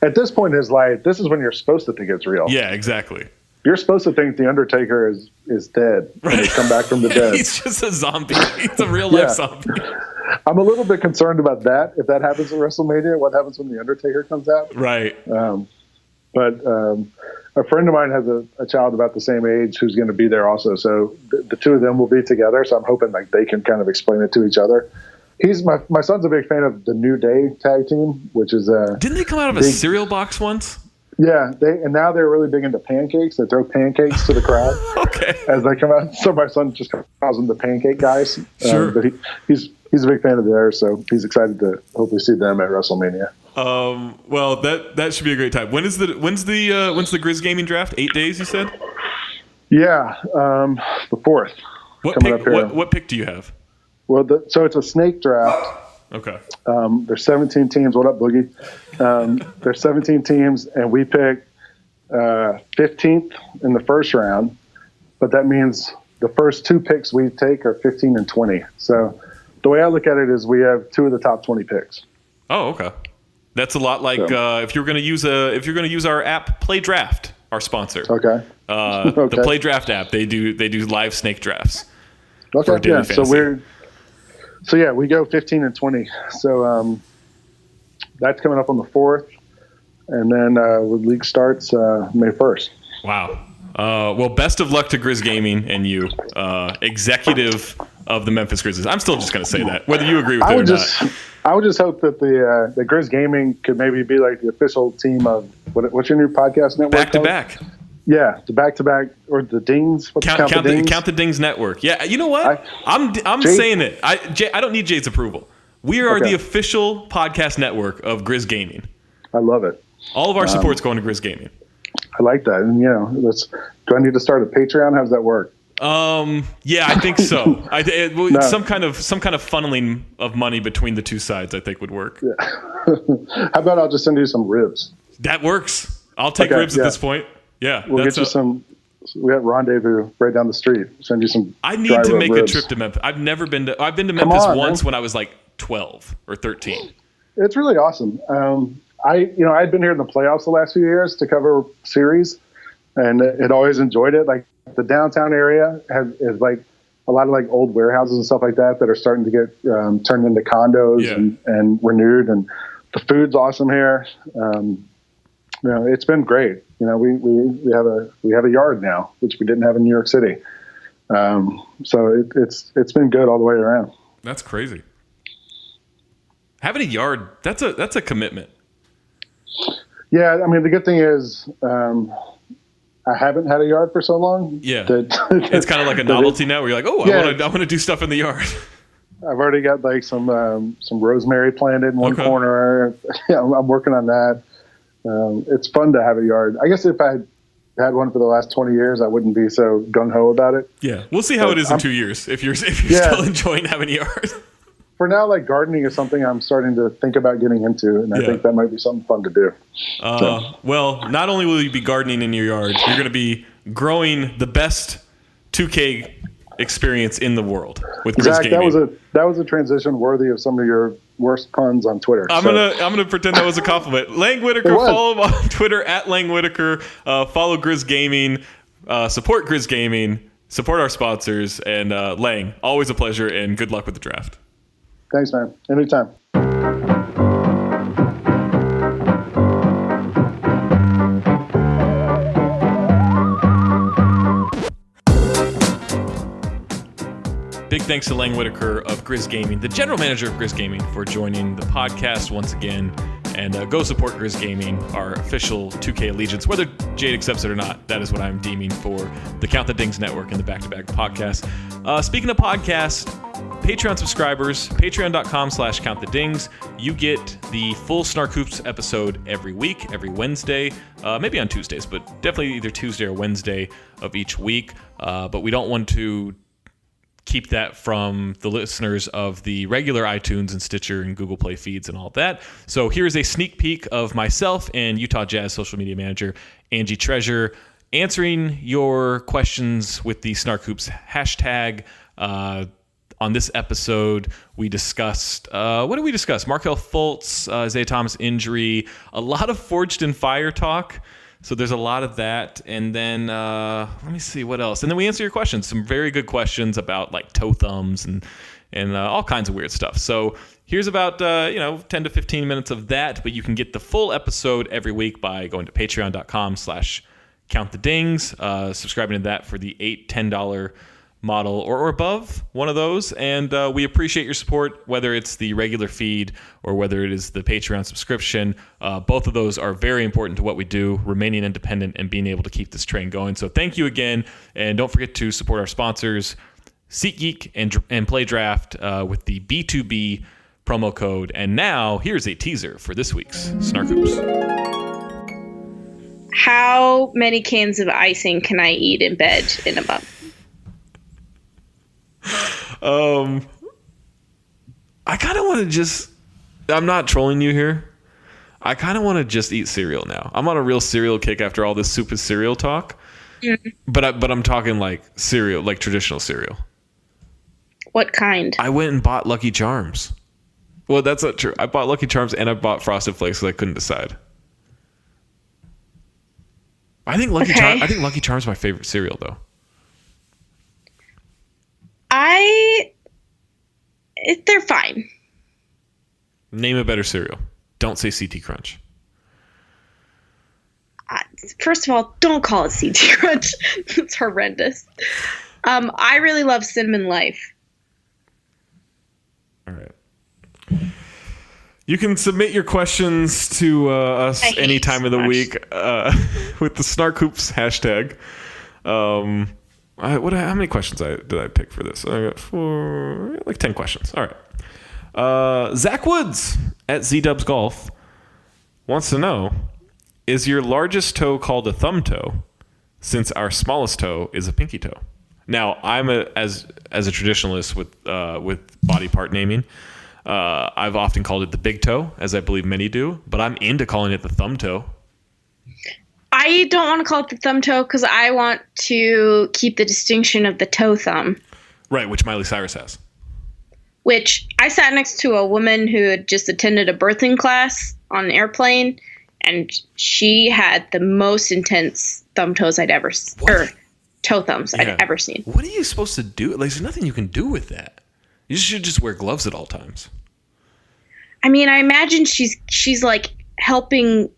At this point in his life, this is when you're supposed to think it's real. Yeah, exactly. You're supposed to think the Undertaker is dead and he's come back from the dead. He's just a zombie. He's a real life zombie. I'm a little bit concerned about that. If that happens at WrestleMania, what happens when the Undertaker comes out? Right. But a friend of mine has a child about the same age who's going to be there also. So the two of them will be together. So I'm hoping like they can kind of explain it to each other. My son's a big fan of the New Day tag team, which is didn't they come out of a cereal box once? Yeah, and now they're really big into pancakes. They throw pancakes to the crowd as they come out. So my son just calls them the Pancake Guys. Sure, but he's a big fan of theirs, so he's excited to hopefully see them at WrestleMania. Well, that should be a great time. When's the Grizz Gaming draft? 8 days, you said? Yeah, the 4th. What pick do you have? Well, so it's a snake draft. Okay. There's 17 teams. What up, Boogie? There's 17 teams, and we pick 15th in the first round. But that means the first 2 picks we take are 15 and 20. So the way I look at it is we have 2 of the top 20 picks. Oh, okay. That's a lot like if you're going to use our app Play Draft, our sponsor. Okay. The Play Draft app, they do live snake drafts. Okay. Yeah. So we go 15 and 20. So that's coming up on the 4th, and then the league starts May 1st. Wow. Well, best of luck to Grizz Gaming and you, executive of the Memphis Grizzlies. I'm still just going to say that, whether you agree with it or not. I would just hope that the Grizz Gaming could maybe be like the official team of what's your new podcast network? Back to Back. Yeah, the Back to Back or the Dings. Count the Dings Network. Yeah, you know what? I'm saying it. I don't need Jay's approval. We are the official podcast network of Grizz Gaming. I love it. All of our support's going to Grizz Gaming. I like that. And do I need to start a Patreon? How does that work? Yeah, I think so. Some kind of funneling of money between the two sides, I think would work. Yeah. How about I'll just send you some ribs? That works. I'll take ribs at this point. Yeah, we'll get you some. We have Rendezvous right down the street. Send you some. I need to make ribs. A trip to Memphis. I've never been to. I've been to Memphis once when I was like 12 or 13. It's really awesome. I'd been here in the playoffs the last few years to cover series, and had always enjoyed it. Like the downtown area is like a lot of like old warehouses and stuff like that are starting to get turned into condos and renewed, and the food's awesome here. It's been great. We have a yard now, which we didn't have in New York City. So it's been good all the way around. That's crazy. Having a yard, that's a commitment. Yeah, I mean the good thing is I haven't had a yard for so long. Yeah, it's kind of like a novelty now, where you're like, I want to do stuff in the yard. I've already got like some rosemary planted in one corner. I'm working on that. It's fun to have a yard. I guess if I had one for the last 20 years, I wouldn't be so gung-ho about it. Yeah, we'll see how it is in 2 years if you're still enjoying having a yard. For now, like gardening is something I'm starting to think about getting into, and I think that might be something fun to do. Well, not only will you be gardening in your yard, you're going to be growing the best 2K experience in the world with Grizz Gaming. Zach, that was a transition worthy of some of your worst puns on Twitter. I'm gonna pretend that was a compliment. Lang Whitaker, follow him on Twitter at Lang Whitaker. Follow Grizz Gaming, support Grizz Gaming, Support our sponsors. And Lang, always a pleasure, and good luck with the draft. Thanks, man. Anytime. Big thanks to Lang Whitaker of Grizz Gaming, the general manager of Grizz Gaming, for joining the podcast once again. And go support Grizz Gaming, our official 2K allegiance. Whether Jade accepts it or not, that is what I'm deeming for the Count the Dings Network and the Back to Back podcast. Speaking of podcasts, Patreon subscribers, patreon.com/countthedings. You get the full SnarkHoops episode every week, every Wednesday, maybe on Tuesdays, but definitely either Tuesday or Wednesday of each week. But we don't want to keep that from the listeners of the regular iTunes and Stitcher and Google Play feeds and all that. So here's a sneak peek of myself and Utah Jazz social media manager Angie Treasure answering your questions with the SnarkHoops hashtag. On this episode, we discussed, what did we discuss? Markelle Fultz, Isaiah Thomas injury, a lot of Forged in Fire talk. So there's a lot of that. And then let me see what else. And then we answer your questions. Some very good questions about like toe thumbs and all kinds of weird stuff. So here's about 10 to 15 minutes of that. But you can get the full episode every week by going to patreon.com/countthedings, subscribing to that for the $8, $10 model or above, one of those. And we appreciate your support, whether it's the regular feed or whether it is the Patreon subscription. Both of those are very important to what we do, remaining independent and being able to keep this train going. So thank you again. And don't forget to support our sponsors, SeatGeek and Play Draft with the B2B promo code. And now here's a teaser for this week's SnarkHoops. How many cans of icing can I eat in bed in a month? I kind of want to just, I'm not trolling you here. I kind of want to just eat cereal now. I'm on a real cereal kick after all this soup is cereal talk. Mm. But I'm talking like cereal, like traditional cereal. What kind? I went and bought Lucky Charms. Well, that's not true. I bought Lucky Charms and I bought Frosted Flakes because I couldn't decide. I think Lucky Charms is my favorite cereal though. They're fine. Name a better cereal. Don't say CT Crunch. First of all, don't call it CT Crunch. It's horrendous. I really love Cinnamon Life. All right. You can submit your questions to us any time of the week with the SnarkHoops hashtag. How many questions did I pick for this? I got 10 questions. All right. Zach Woods at ZDubs Golf wants to know, is your largest toe called a thumb toe since our smallest toe is a pinky toe? Now, I'm as a traditionalist with body part naming. I've often called it the big toe, as I believe many do, but I'm into calling it the thumb toe. I don't want to call it the thumb toe because I want to keep the distinction of the toe thumb. Right, which Miley Cyrus has. Which I sat next to a woman who had just attended a birthing class on an airplane, and she had the most intense thumb toes I'd ever toe thumbs I'd ever seen. What are you supposed to do? Like, there's nothing you can do with that. You should just wear gloves at all times. I mean, I imagine she's like helping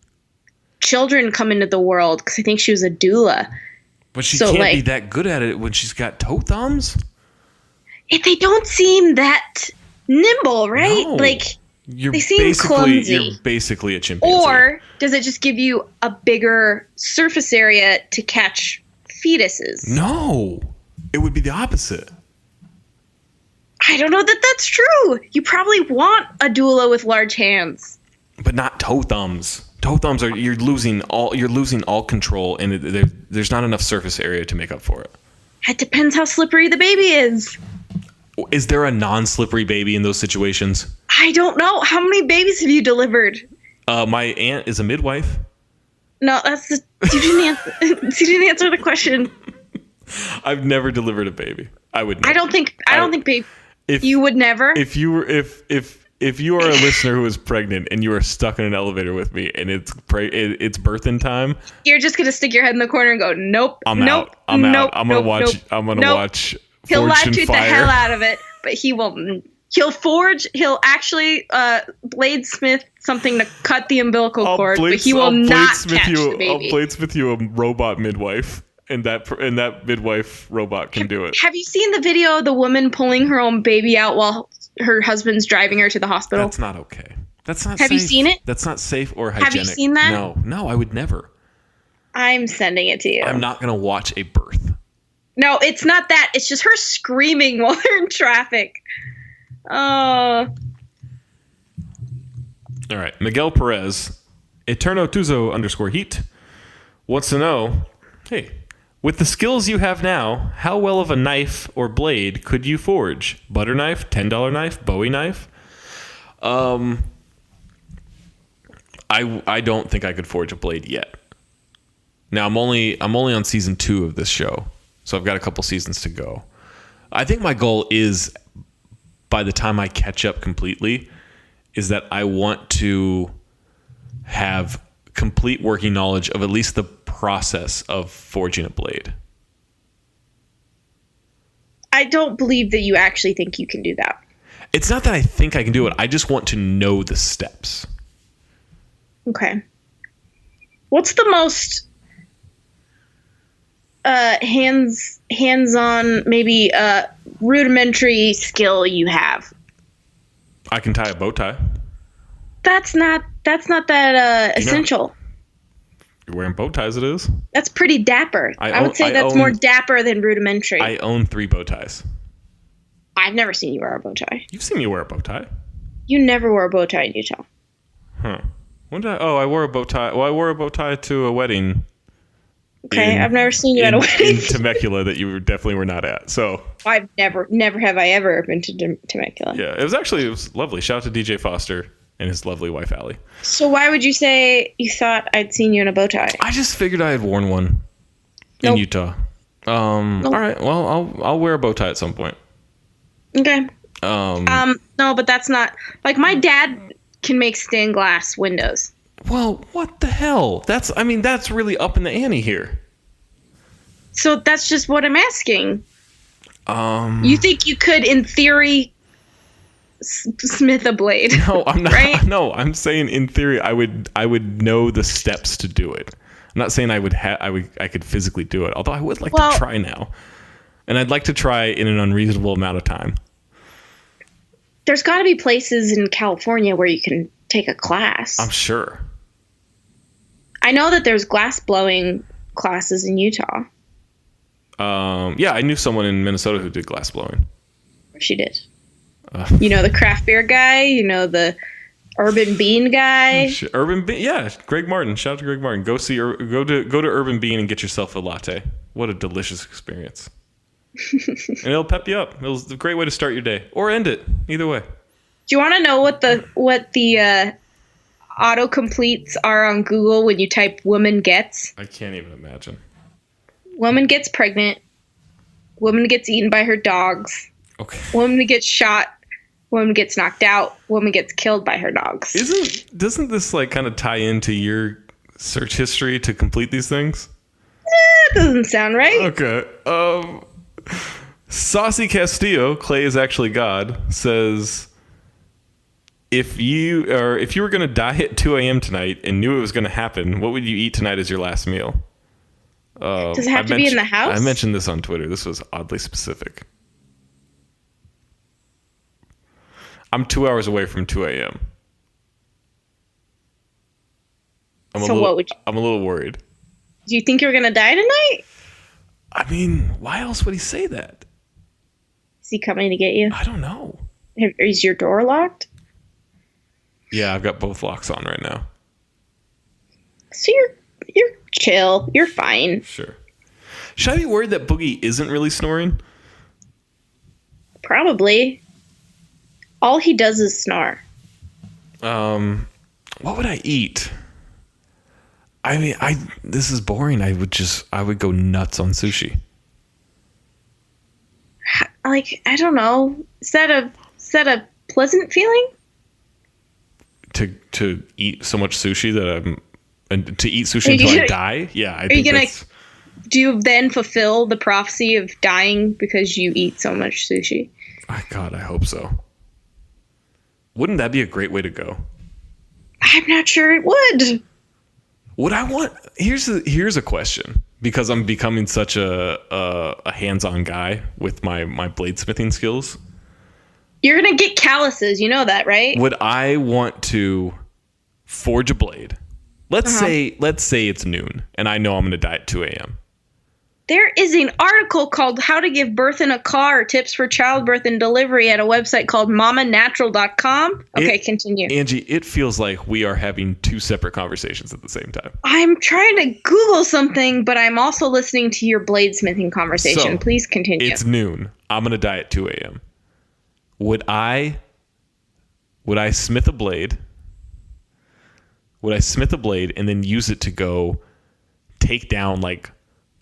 children come into the world because I think she was a doula. But she can't be that good at it when she's got toe thumbs. They don't seem that nimble, right? No. Like they seem clumsy. You're basically a chimpanzee. Or does it just give you a bigger surface area to catch fetuses? No, it would be the opposite. I don't know that that's true. You probably want a doula with large hands, but not toe thumbs. Toe thumbs you're losing all control, and there's not enough surface area to make up for it. It depends how slippery the baby is. Is there a non-slippery baby in those situations? I don't know. How many babies have you delivered? My aunt is a midwife. No, you didn't answer the question. I've never delivered a baby. I would never. I don't think baby. You would never? If if you are a listener who is pregnant and you are stuck in an elevator with me and it's birthing time, you're just gonna stick your head in the corner and go, nope, I'm nope, out. I'm nope, out. I'm gonna nope, watch. nope, I'm gonna nope. watch. He'll Forged live in tweet the Fire. hell out of it, but he will. He'll forge. He'll actually bladesmith something to cut the umbilical cord, but he will not catch the baby. I'll bladesmith you a robot midwife, and that midwife robot can do it. Have you seen the video of the woman pulling her own baby out while her husband's driving her to the hospital? That's not okay. That's not. Have safe. you seen it? That's not safe or hygienic. Have you seen that? No, I would never. I'm sending it to you. I'm not gonna watch a birth. No, it's not that. It's just her screaming while they're in traffic. All right. Miguel Perez, Eterno Tuzo _heat, wants to know, hey, with the skills you have now, how well of a knife or blade could you forge? Butter knife, $10 knife, Bowie knife? I don't think I could forge a blade yet. Now I'm only on season 2 of this show, so I've got a couple seasons to go. I think my goal is, by the time I catch up completely, is that I want to have complete working knowledge of at least the process of forging a blade. I don't believe that you actually think you can do that. It's not that I think I can do it. I just want to know the steps. Okay. What's the most hands-on, maybe rudimentary skill you have? I can tie a bow tie. That's not that essential. You're wearing bow ties, it is. That's pretty dapper. I would say that's more dapper than rudimentary. I own 3 bow ties. I've never seen you wear a bow tie. You've seen me wear a bow tie. You never wore a bow tie in Utah. Huh. When did I? Oh, I wore a bow tie. Well, I wore a bow tie to a wedding. Okay, I've never seen you at a wedding. In Temecula that you definitely were not at. So I've never have I ever been to Temecula. Yeah, it was lovely. Shout out to DJ Foster and his lovely wife Allie. So why would you say you thought I'd seen you in a bow tie? I just figured I had worn one in Utah. All right, well I'll wear a bow tie at some point. Okay. No, but that's not like my dad can make stained glass windows. Well, what the hell? That's really up in the ante here. So that's just what I'm asking. You think you could, in theory, smith a blade? No, I'm not. Right? No, I'm saying in theory, I would know the steps to do it. I'm not saying I could physically do it. Although I would like to try now, and I'd like to try in an unreasonable amount of time. There's got to be places in California where you can take a class. I'm sure. I know that there's glass blowing classes in Utah. Yeah, I knew someone in Minnesota who did glass blowing. She did. You know the craft beer guy? You know the Urban Bean guy? Urban Bean, yeah. Greg Martin. Shout out to Greg Martin. Go to Urban Bean and get yourself a latte. What a delicious experience. And it'll pep you up. It's a great way to start your day or end it. Either way. Do you want to know what the autocompletes are on Google when you type woman gets? I can't even imagine. Woman gets pregnant. Woman gets eaten by her dogs. Okay. Woman gets shot. Woman gets knocked out. Woman gets killed by her dogs. Doesn't this like kind of tie into your search history to complete these things? That doesn't sound right. Okay. Saucy Castillo, Clay is actually God, says, if you were going to die at 2 a.m. tonight and knew it was going to happen, what would you eat tonight as your last meal? Does it have to be in the house? I mentioned this on Twitter. This was oddly specific. I'm 2 hours away from 2 a.m. What would you... I'm a little worried. Do you think you're going to die tonight? I mean, why else would he say that? Is he coming to get you? I don't know. Is your door locked? Yeah, I've got both locks on right now. So you're chill. You're fine. Sure. Should I be worried that Boogie isn't really snoring? Probably. All he does is snore. What would I eat? I mean, this is boring. I would go nuts on sushi. Like, I don't know. Is that a pleasant feeling? to eat so much sushi to eat sushi until I die. Yeah, I think that's... Do you then fulfill the prophecy of dying because you eat so much sushi? God, I hope so. Wouldn't that be a great way to go? I'm not sure it would. Would I want... Here's a question, because I'm becoming such a hands-on guy with my bladesmithing skills. You're going to get calluses. You know that, right? Would I want to forge a blade? Let's say it's noon, and I know I'm going to die at 2 a.m. There is an article called How to Give Birth in a Car, Tips for Childbirth and Delivery at a website called mamanatural.com. Okay, continue. Angie, it feels like we are having two separate conversations at the same time. I'm trying to Google something, but I'm also listening to your bladesmithing conversation. So, please continue. It's noon. I'm going to die at 2 a.m. Would I smith a blade? Would I smith a blade and then use it to go take down like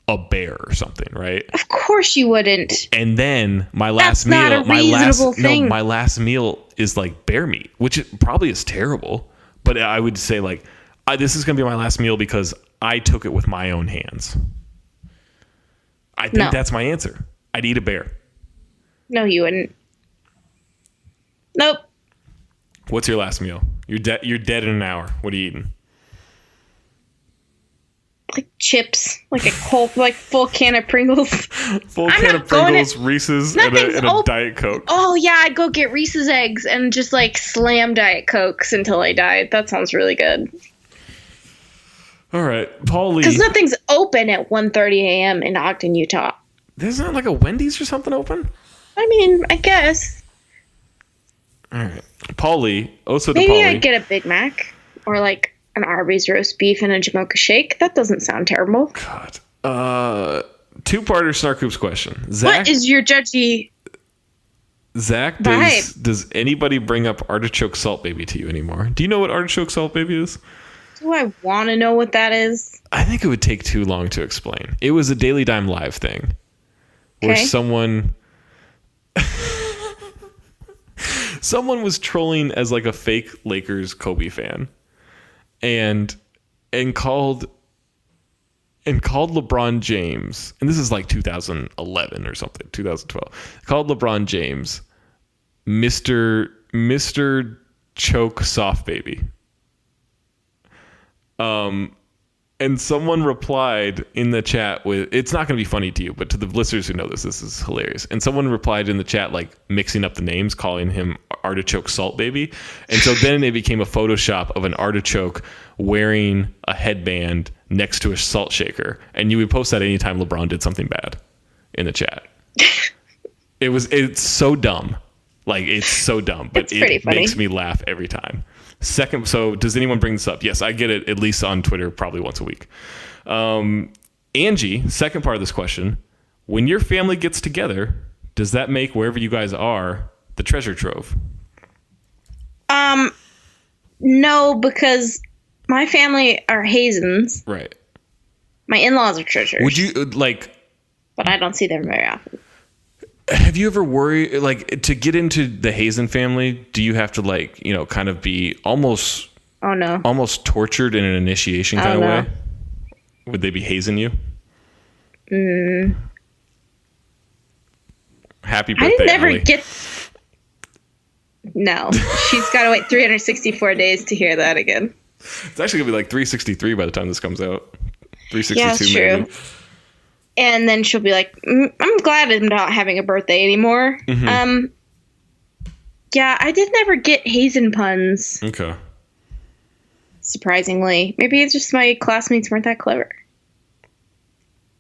a bear or something, right? Of course you wouldn't. And then my last meal is like bear meat, which it probably is terrible. But I would say like, this is going to be my last meal because I took it with my own hands. I think that's my answer. I'd eat a bear. No, you wouldn't. Nope. What's your last meal? You're dead in an hour. What are you eating? Like chips, like a whole, full can of Pringles. Full can of Pringles, Reese's, and a Diet Coke. Oh yeah, I'd go get Reese's eggs and just like slam Diet Cokes until I died. That sounds really good. All right, Paul Lee. Because nothing's open at 1:30 a.m. in Ogden, Utah. There's not like a Wendy's or something open? I mean, I guess. All right, Paul Lee. Maybe I'd get a Big Mac or like an Arby's roast beef and a Jamocha shake. That doesn't sound terrible. God. Two-parter SnarkHoops question. Zack, what is your judgy Zack, does anybody bring up Artichoke Salt Baby to you anymore? Do you know what Artichoke Salt Baby is? Do I want to know what that is? I think it would take too long to explain. It was a Daily Dime Live thing where someone was trolling as like a fake Lakers Kobe fan. And called LeBron James, and this is like 2011 or something, 2012. Called LeBron James Mr. Choke Soft Baby. And someone replied in the chat with, it's not going to be funny to you, but to the listeners who know this is hilarious. And someone replied in the chat, like mixing up the names, calling him Artichoke Salt Baby. And so then it became a Photoshop of an artichoke wearing a headband next to a salt shaker. And you would post that anytime LeBron did something bad in the chat. It's so dumb. Like, it's so dumb, but it makes me laugh every time. Second, so does anyone bring this up? Yes, I get it at least on Twitter probably once a week. Angie, second part of this question. When your family gets together, does that make wherever you guys are the treasure trove? No, because my family are Hazens. Right. My in-laws are treasures. Would you, but I don't see them very often. Have you ever worried, like, to get into the Hazen family, do you have to, kind of be almost tortured in an initiation kind of way? Would they be hazing you? Happy birthday, I never Ellie. No, she's got to wait 364 days to hear that again. It's actually going to be like 363 by the time this comes out. 362 yeah, that's maybe. True. And then she'll be like, I'm glad I'm not having a birthday anymore. Mm-hmm. Yeah, I did never get Hazen puns. Okay. Surprisingly. Maybe it's just my classmates weren't that clever.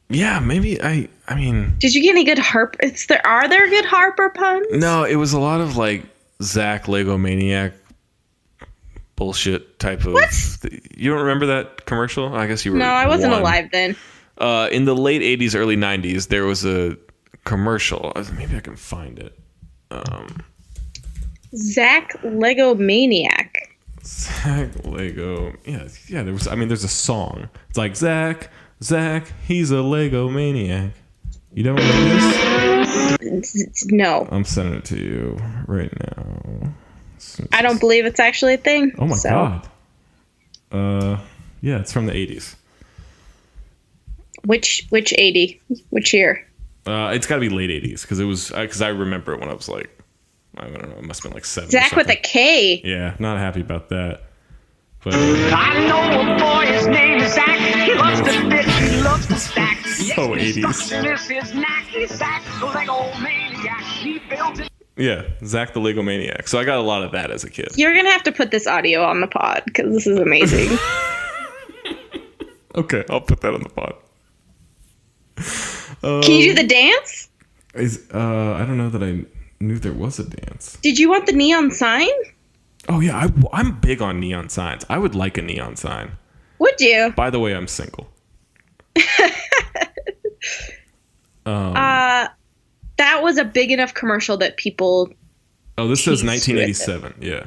Yeah, maybe. I mean... Did you get any good Harper... Are there good Harper puns? No, it was a lot of, like, Zack, Lego Maniac bullshit type of... What? You don't remember that commercial? I guess you were... No, I wasn't alive then. In the late 80s, early 90s, there was a commercial. Maybe I can find it. Zack Lego Maniac. Zack Lego. Yeah. There was. I mean, there's a song. It's like Zack, he's a Lego maniac. You don't know this? No. I'm sending it to you right now. I don't believe it's actually a thing. Oh my god. Yeah, it's from the 80s. Which 80? Which year? It's got to be late 80s because I remember it when I was like, I don't know, it must have been like 7. Zack with a K. Yeah, not happy about that. But I know a boy, his name is Zack. He loves to knit, he loves to stack. So 80s. Construction is his knack. He's Zack, the Lego Maniac. He built it. Yeah, Zack the Lego Maniac. So I got a lot of that as a kid. You're going to have to put this audio on the pod because this is amazing. Okay, I'll put that on the pod. Can you do the dance? I don't know that I knew there was a dance. Did you want the neon sign? Oh, yeah, I'm big on neon signs. I would like a neon sign. Would you? By the way, I'm single. That was a big enough commercial that people... Oh, this says 1987. Yeah.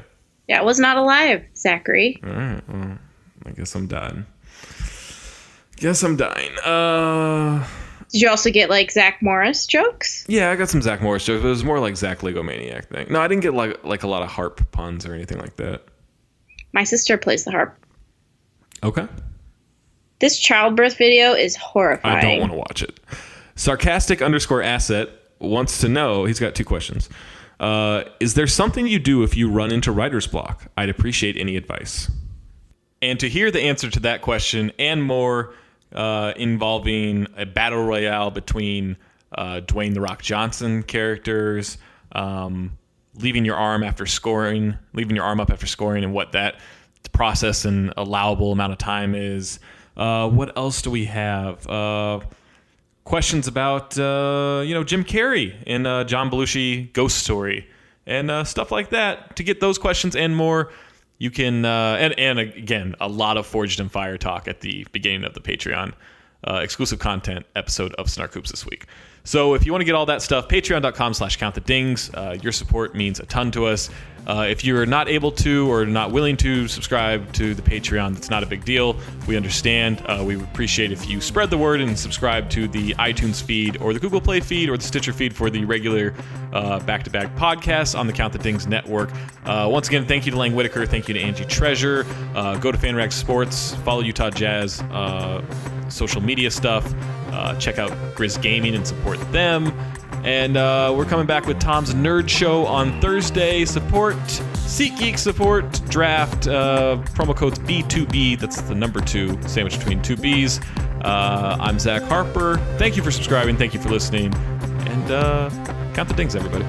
Yeah, it was not alive, Zachary. All right, well, I guess I'm dying. Did you also get, like, Zach Morris jokes? Yeah, I got some Zach Morris jokes, but it was more like Zack Lego Maniac thing. No, I didn't get like a lot of harp puns or anything like that. My sister plays the harp. Okay. This childbirth video is horrifying. I don't want to watch it. Sarcastic_asset wants to know, he's got 2 questions. Is there something you do if you run into writer's block? I'd appreciate any advice. And to hear the answer to that question and more involving a battle royale between Dwayne "The Rock" Johnson characters, leaving your arm up after scoring, and what that process and allowable amount of time is. What else do we have? Questions about Jim Carrey in John Belushi Ghost Story and stuff like that. To get those questions and more, you can and again, a lot of Forged in Fire talk at the beginning of the Patreon exclusive content episode of SnarkHoops this week. So if you want to get all that stuff, patreon.com/countthedings. Your support means a ton to us. If you're not able to or not willing to subscribe to the Patreon, that's not a big deal. We understand. We would appreciate if you spread the word and subscribe to the iTunes feed or the Google Play feed or the Stitcher feed for the regular back-to-back podcasts on the Count the Dings network. Once again, thank you to Lang Whitaker. Thank you to Angie Treasure. Go to FanRag Sports. Follow Utah Jazz social media stuff. Check out Grizz Gaming and support them. And we're coming back with Tom's Nerd Show on Thursday. Support SeatGeek, support draft. Promo code's B2B. That's the number 2, sandwiched between 2 B's. I'm Zach Harper. Thank you for subscribing. Thank you for listening. And count the dings, everybody.